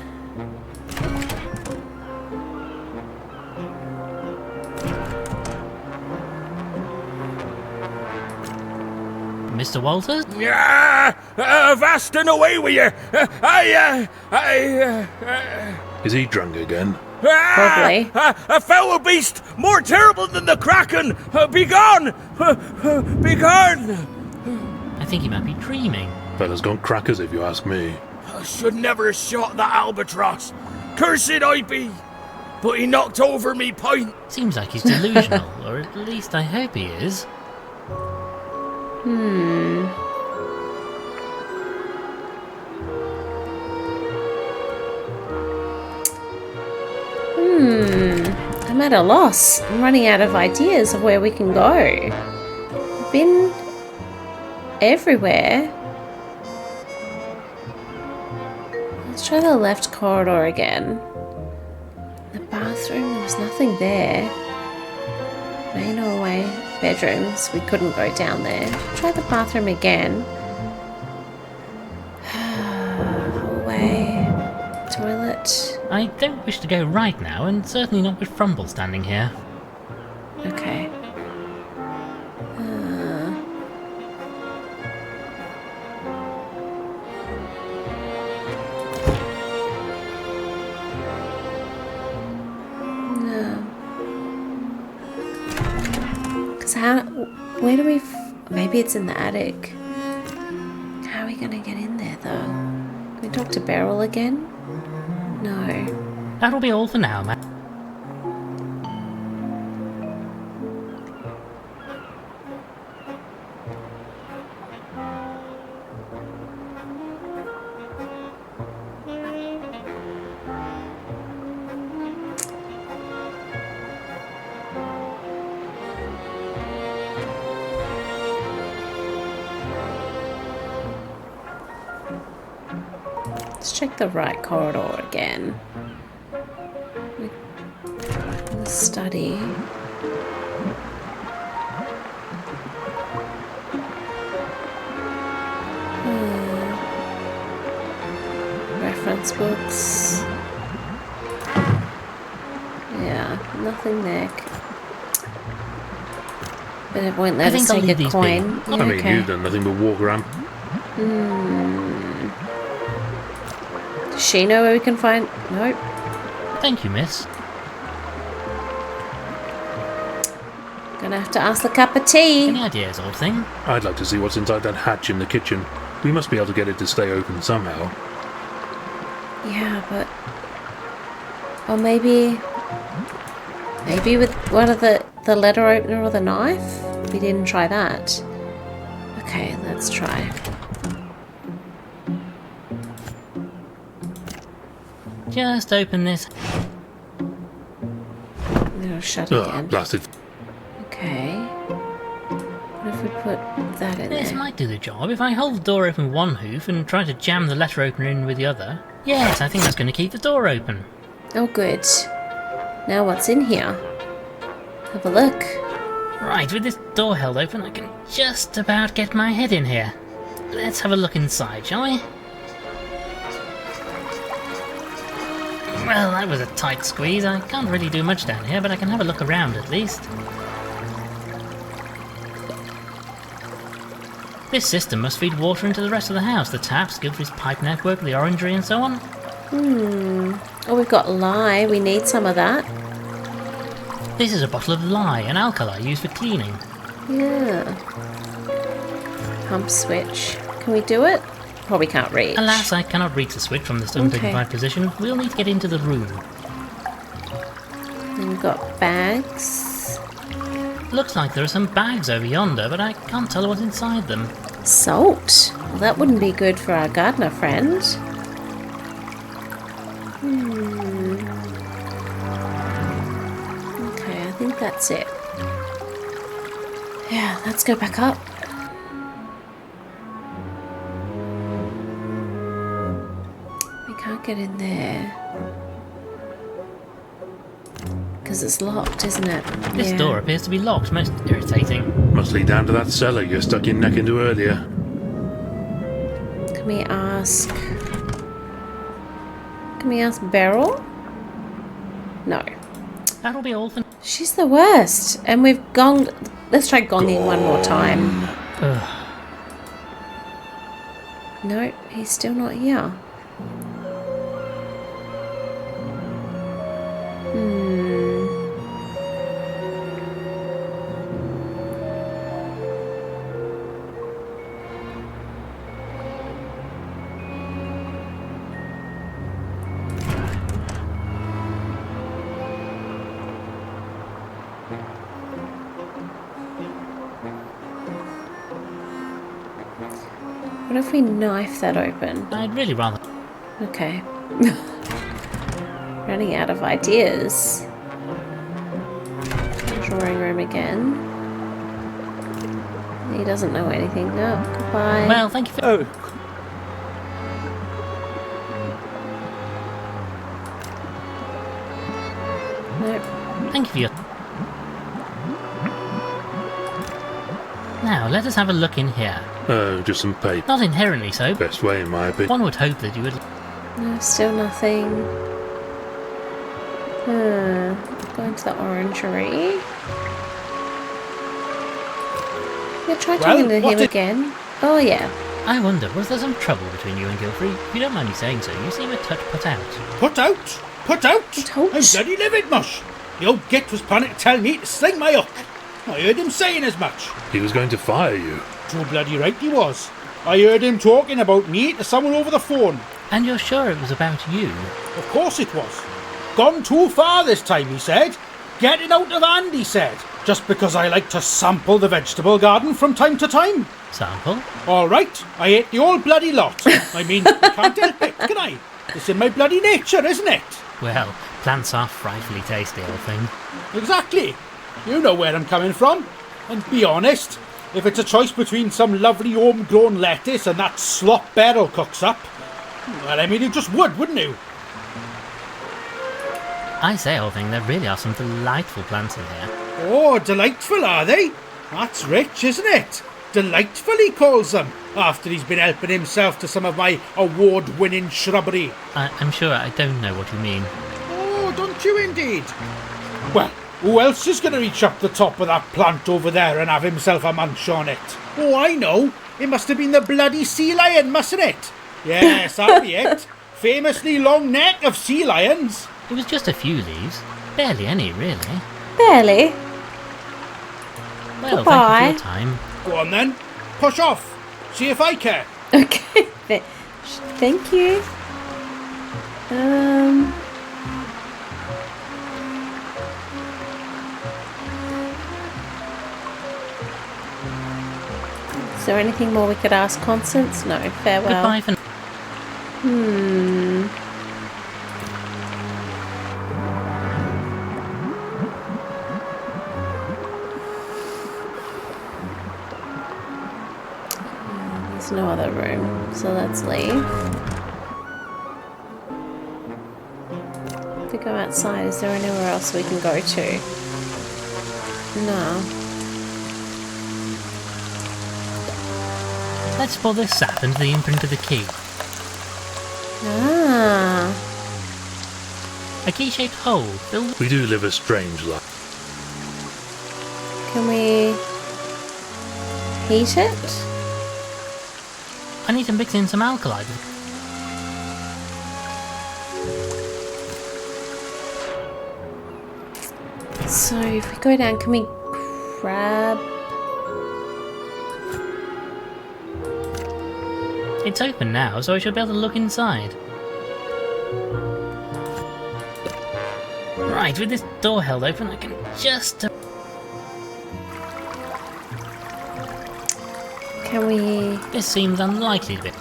Mr. Walters? Yeah, vast and away with you. Is he drunk again? Probably. A foul beast more terrible than the Kraken. Begone! Begone! I think he might be dreaming. Fella's gone crackers if you ask me. I should never have shot that albatross. Cursed I be. But he knocked over me pint. Seems like he's delusional, or at least I hope he is. I'm at a loss. I'm running out of ideas of where we can go. I've been everywhere. Let's try the left corridor again. The bathroom, there was nothing there. Main hallway, bedrooms, we couldn't go down there. Try the bathroom again. Hallway, toilet. I don't wish to go right now, and certainly not with Frumble standing here. Okay. No. Because where do we... Maybe it's in the attic. How are we going to get in there, though? Can we talk to Beryl again? No. That'll be all for now, man. Let's check the right corridor again. The study. Reference books. Yeah, nothing there. But it won't let us I'll take leave a these coin. be. I mean, Okay. you've done nothing but walk around. Does she know where we can find? Nope. Thank you, miss. Gonna have to ask the cup of tea. Any ideas, old thing? I'd like to see what's inside that hatch in the kitchen. We must be able to get it to stay open somehow. Yeah, but... Or maybe with one of the letter opener or the knife? We didn't try that. Okay, let's try. Just open this. It'll shut Ugh, again. blasted. Okay. What if we put that in This there? might do the job. If I hold the door open with one hoof and try to jam the letter opener in with the other. Yes, I think that's going to keep the door open. Oh, good. Now what's in here? Have a look. Right, with this door held open, I can just about get my head in here. Let's have a look inside, shall we? Well, that was a tight squeeze. I can't really do much down here, but I can have a look around at least. This system must feed water into the rest of the house. The taps, Gilfrey's pipe network, the orangery and so on. Oh, we've got lye. We need some of that. This is a bottle of lye, an alkali used for cleaning. Yeah. Pump switch. Can we do it? Probably can't reach. Alas, I cannot reach the switch from this undignified position. We'll need to get into the room. And we've got bags. Looks like there are some bags over yonder, but I can't tell what's inside them. Salt. Well, that wouldn't be good for our gardener friend. Okay, I think that's it. Yeah, let's go back up. We can't get in there. Because it's locked, isn't it? This door appears to be locked, most irritating. Must lead down to that cellar you stuck your neck into earlier. Can we ask... Can we ask Beryl? No. That'll be all for... She's the worst. And we've gonged... Let's try gonging one more time. Ugh. No, he's still not here. What if we knife that open? I'd really rather... Okay. Running out of ideas. Drawing room again. He doesn't know anything. No, goodbye. Well, thank you for... Oh, Nope. Thank you for your... Now, let us have a look in here. Oh, just some paper. Not inherently so. Best way in my opinion. One would hope that you would... No, still nothing. Going to the orangery. Yeah, try talking to him again. Oh, yeah. I wonder, was there some trouble between you and Gilfrey? If you don't mind me saying so, you seem a touch put out. Put out? Put out? Put out? I'm bloody livid, mush. The old git was planning to tell me to sling my hook. I heard him saying as much. He was going to fire you. Too bloody right he was. I heard him talking about me to someone over the phone. And you're sure it was about you? Of course it was. Gone too far this time, he said. Getting out of hand, he said. Just because I like to sample the vegetable garden from time to time. Sample? All right, I ate the old bloody lot. I mean, I can't help it, can I? It's in my bloody nature, isn't it? Well, plants are frightfully tasty, old thing. Exactly. You know where I'm coming from. And be honest, if it's a choice between some lovely homegrown lettuce and that slop Beryl cooks up, well, I mean, you just would, wouldn't you? I say, old thing, there really are some delightful plants in here. Oh, delightful, are they? That's rich, isn't it? Delightful, he calls them, after he's been helping himself to some of my award-winning shrubbery. I'm sure I don't know what you mean. Oh, don't you indeed? Well, who else is going to reach up the top of that plant over there and have himself a munch on it? Oh, I know. It must have been the bloody sea lion, mustn't it? Yes, that'll be it. Famously long neck of sea lions. It was just a few leaves. Barely any, really. Barely. Well, Goodbye. thank you for your time. Go on then. Push off. See if I care. Okay. Thank you. Is there anything more we could ask Constance? No. Farewell. Goodbye for... There's no other room, so let's leave. If we go outside, is there anywhere else we can go to? No. Let's pour this sap into the imprint of the key. Ah. A key-shaped hole filled... We do live a strange life. Can we heat it? I need to mix in some alkali. So if we go down, can we grab... It's open now, so I should be able to look inside. Right, with this door held open, I can just... Can we... This seems unlikely to be...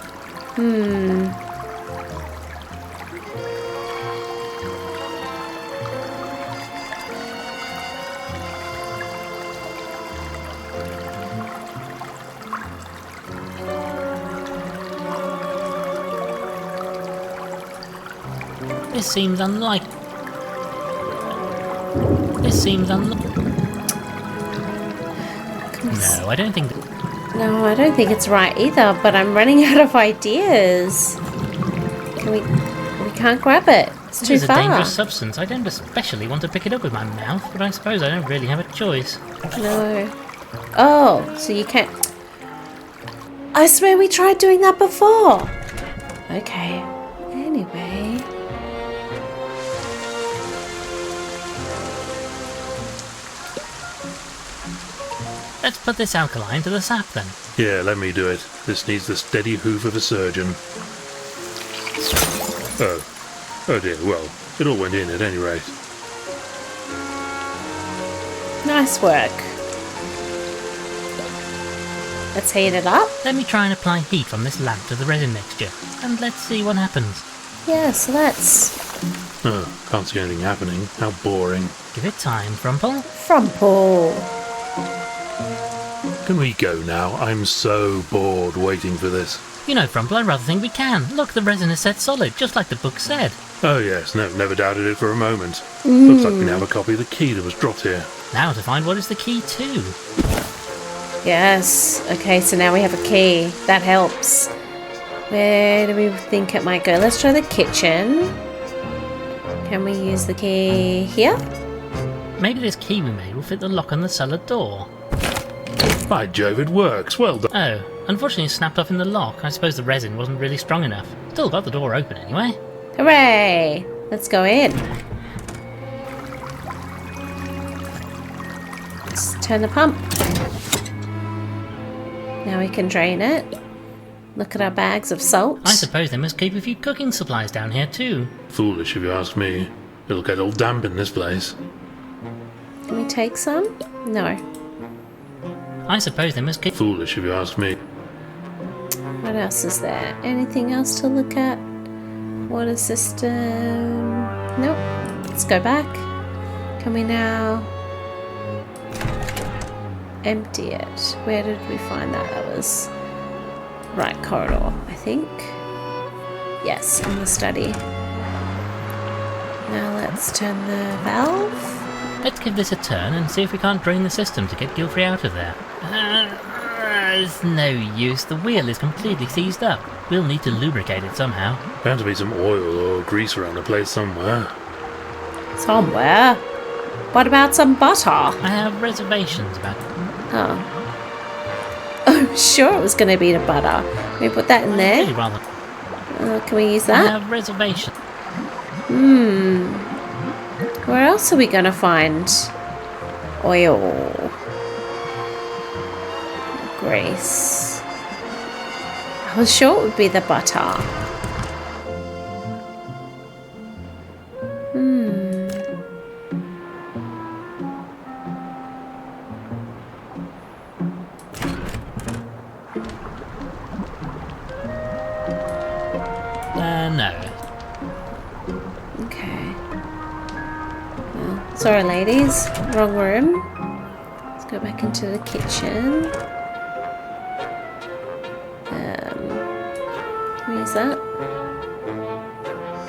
This seems unlikely. No, I don't think that... No, I don't think it's right either, but I'm running out of ideas. Can we can't grab it. It's too This is a far. dangerous substance. I don't especially want to pick it up with my mouth, but I suppose I don't really have a choice. No. Oh, so you can't... I swear we tried doing that before. Okay. Anyway. Let's put this alkaline to the sap then. Yeah, let me do it. This needs the steady hoof of a surgeon. Oh. Oh dear, well, it all went in at any rate. Nice work. Let's heat it up. Let me try and apply heat from this lamp to the resin mixture, and let's see what happens. Yeah, so let's... Oh, can't see anything happening. How boring. Give it time, Frumple. Frumple. Can we go now? I'm so bored waiting for this. You know, Frumple, I rather think we can. Look, the resin is set solid, just like the book said. Oh yes, no, never doubted it for a moment. Looks like we now have a copy of the key that was dropped here. Now to find what is the key to. Yes. Okay, so now we have a key. That helps. Where do we think it might go? Let's try the kitchen. Can we use the key here? Maybe this key we made will fit the lock on the cellar door. By Jove, it works. Well done. Oh, unfortunately it snapped off in the lock. I suppose the resin wasn't really strong enough. Still got the door open anyway. Hooray! Let's go in. Let's turn the pump. Now we can drain it. Look at our bags of salt. I suppose they must keep a few cooking supplies down here too. Foolish if you ask me. It'll get all damp in this place. Can we take some? No. I suppose they must keep... Foolish if you ask me. What else is there? Anything else to look at? Water system... Nope. Let's go back. Can we now... empty it? Where did we find that? That was... right corridor, I think. Yes, in the study. Now let's turn the valve. Let's give this a turn and see if we can't drain the system to get Gilfrey out of there. It's no use. The wheel is completely seized up. We'll need to lubricate it somehow. Bound to be some oil or grease around the place somewhere. Somewhere? What about some butter? I have reservations about... Oh. Oh, sure it was going to be the butter. Can we put that in there? Really rather... Can we use I that? have reservations. Where else are we going to find oil? Grease. I was sure it would be the butter. No. Okay. Well, sorry, ladies. Wrong room. Let's go back into the kitchen. Can we use that?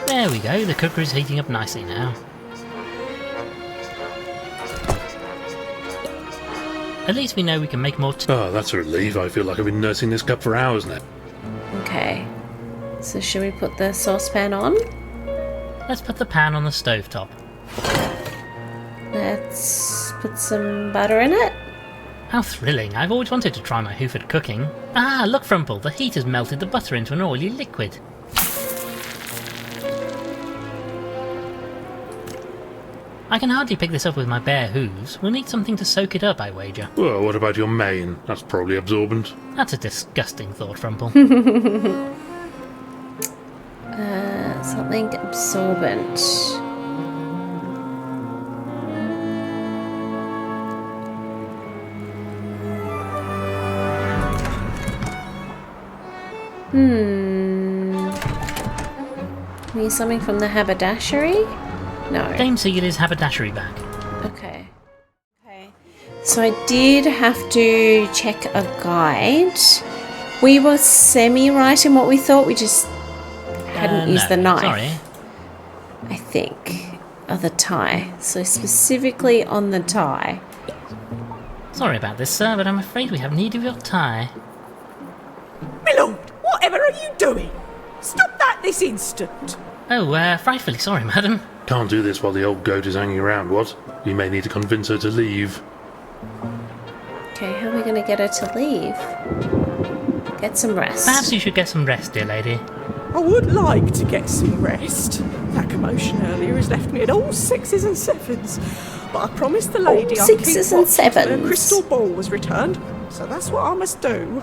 There we go. The cooker is heating up nicely now. At least we know we can make more Oh, that's a relief. I feel like I've been nursing this cup for hours now. Okay. So should we put the saucepan on? Let's put the pan on the stovetop. Let's put some butter in it. How thrilling. I've always wanted to try my hoof at cooking. Ah, look, Frumple. The heat has melted the butter into an oily liquid. I can hardly pick this up with my bare hooves. We'll need something to soak it up, I wager. Well, what about your mane? That's probably absorbent. That's a disgusting thought, Frumple. Something absorbent. Maybe something from the haberdashery? No. Dame Sealy's haberdashery bag. Okay. So I did have to check a guide. We were semi-right in what we thought. We just hadn't used the knife. Sorry. I think. Or the tie. So specifically on the tie. Sorry about this, sir, but I'm afraid we have need of your tie. My lord, whatever are you doing? Stop that this instant. Oh, frightfully sorry, madam. Can't do this while the old goat is hanging around, what? We may need to convince her to leave. Okay, how are we going to get her to leave? Get some rest. Perhaps you should get some rest, dear lady. I would like to get some rest. That commotion earlier has left me at all sixes and sevens. But I promised the lady I'd keep sixes and watch until her sevens. crystal ball was returned. So that's what I must do.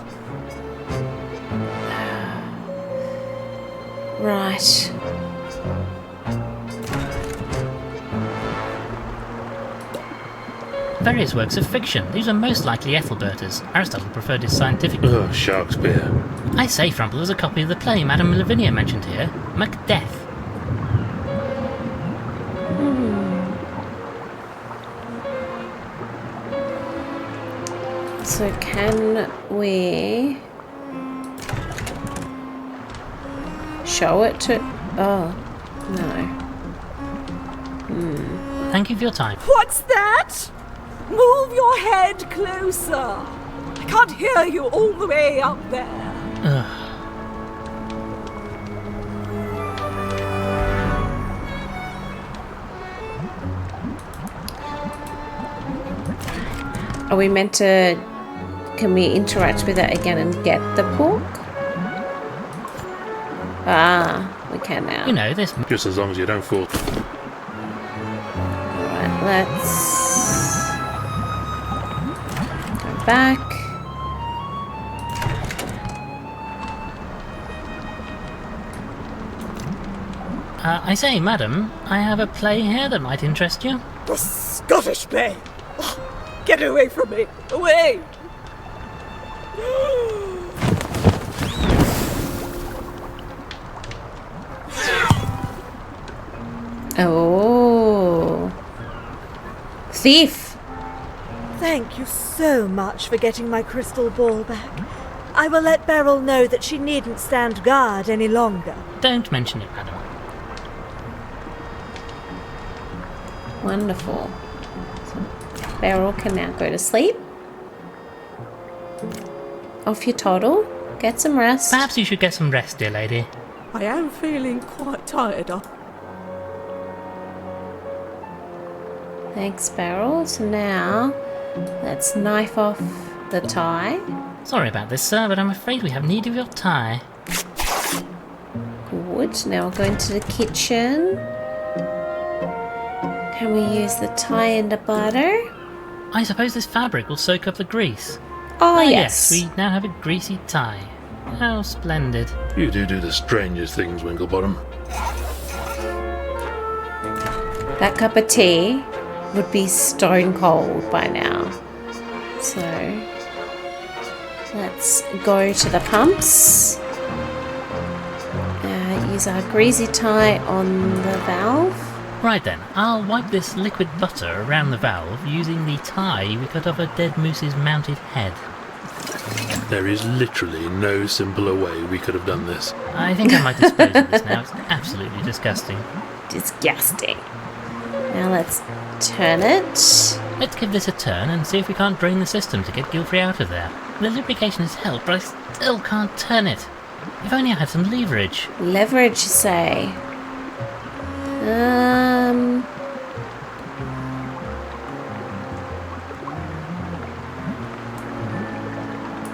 Right. Various works of fiction. These are most likely Ethelberta's. Aristotle preferred his scientific... Ugh, Shakespeare. I say, Frumple, there's a copy of the play Madame Lavinia mentioned here. Macbeth. So can we show it to... Oh, no. Thank you for your time. What's that? Move your head closer. I can't hear you all the way up there. Are we meant to... Can we interact with it again and get the pork? Ah, we can now. You know, this... Just as long as you don't fall. Alright, let's... go back. I say, madam, I have a play here that might interest you. The Scottish play. Oh, get away from me. Away. Oh. Thief! Thank you so much for getting my crystal ball back. I will let Beryl know that she needn't stand guard any longer. Don't mention it, madam. Wonderful. So Beryl can now go to sleep. Off you toddle. Get some rest. Perhaps you should get some rest, dear lady. I am feeling quite tired. Thanks, Beryl. So now, let's knife off the tie. Sorry about this, sir, but I'm afraid we have need of your tie. Good. Now we're going to the kitchen. Can we use the tie and the butter? I suppose this fabric will soak up the grease. Oh, Ah, yes. We now have a greasy tie. How splendid. You do the strangest things, Winklebottom. That cup of tea would be stone cold by now. So, let's go to the pumps. Use our greasy tie on the valve. Right then, I'll wipe this liquid butter around the valve using the tie we cut off a dead moose's mounted head. There is literally no simpler way we could have done this. I think I might dispose of this now. It's absolutely disgusting. Disgusting. Now let's turn it. Let's give this a turn and see if we can't drain the system to get Gilfrey out of there. The lubrication has helped, but I still can't turn it. If only I had some leverage. Leverage, say.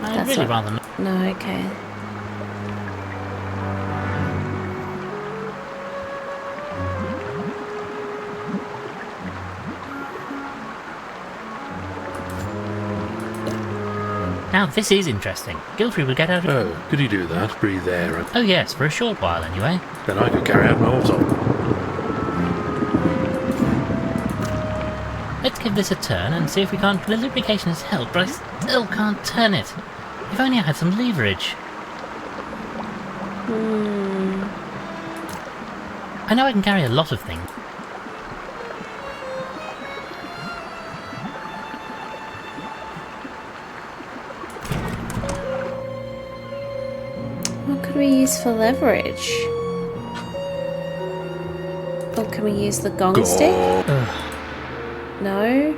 I'd That's really not- rather not. No, okay. Now this is interesting. Gilfrey would get out of... Oh, could he do that? Breathe air in? Oh yes, for a short while anyway. Then I could carry out my auto. Let's give this a turn and see if we can't... The lubrication has helped, but I still can't turn it. If only I had some leverage. I know I can carry a lot of things. What could we use for leverage? Or can we use the gong stick? No.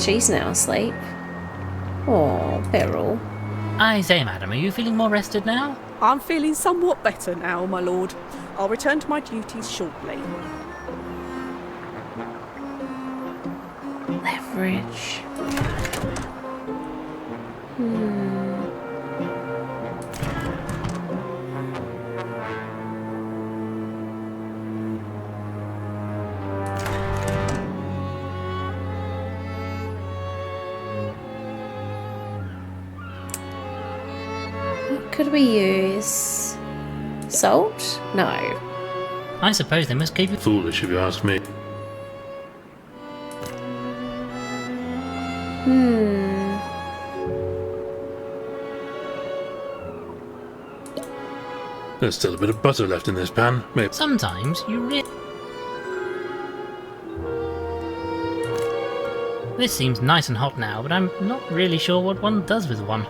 She's now asleep. Oh, Beryl. I say, madam, are you feeling more rested now? I'm feeling somewhat better now, my lord. I'll return to my duties shortly. Leverage. What could we use? Salt? No. I suppose they must keep it... Foolish if you ask me. There's still a bit of butter left in this pan. Maybe. Sometimes you really... This seems nice and hot now, but I'm not really sure what one does with one.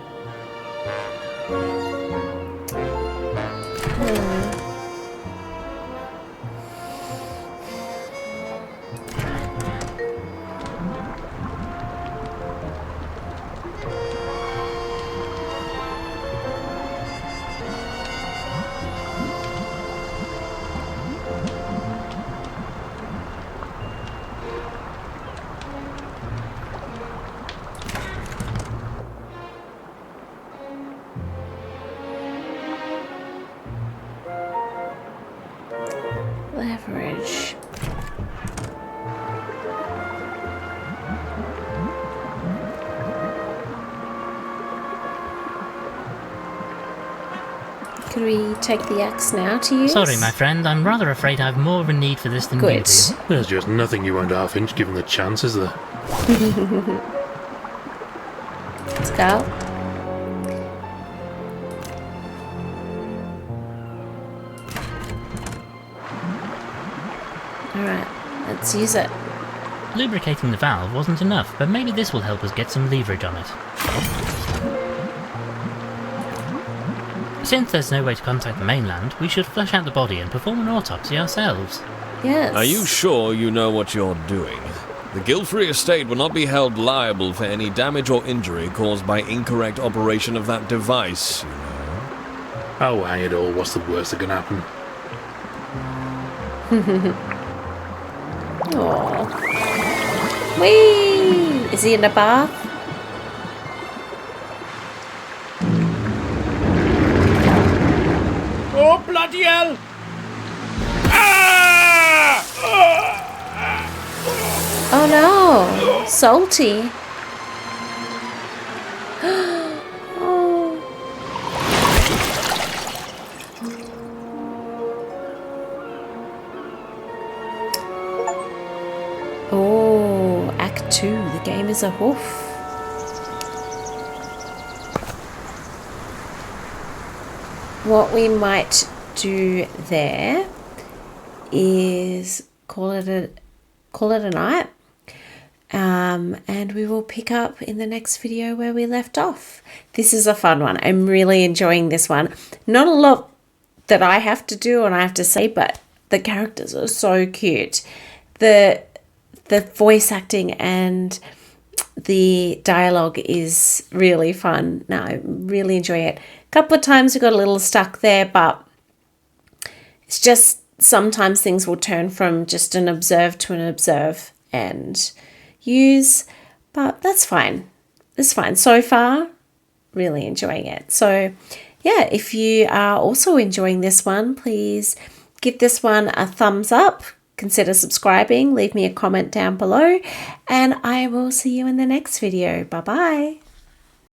Leverage. Could we take the axe now to use? Sorry, my friend, I'm rather afraid I have more of a need for this than you Good. do. There's just nothing you won't half-inch given the chance, is there? Let's go. Alright, let's use it. Lubricating the valve wasn't enough, but maybe this will help us get some leverage on it. Since there's no way to contact the mainland, we should flush out the body and perform an autopsy ourselves. Yes. Are you sure you know what you're doing? The Gilfrey estate will not be held liable for any damage or injury caused by incorrect operation of that device, you know. Oh, hang it all, what's the worst that can happen? Aww. Whee! Is he in a bath? Oh, bloody hell! Ah! Oh no! Salty. Oh. Oh, Act 2. The game is a hoof. What we might do there is call it a night, and we will pick up in the next video where we left off. This is a fun one. I'm really enjoying this one. Not a lot that I have to do and I have to say, but the characters are so cute. The voice acting and the dialogue is really fun. No, I really enjoy it. A couple of times we got a little stuck there, but it's just sometimes things will turn from just an observe to an observe and use, but that's fine. It's fine. So far, really enjoying it. So yeah, if you are also enjoying this one, please give this one a thumbs up. Consider subscribing, leave me a comment down below, and I will see you in the next video. Bye bye.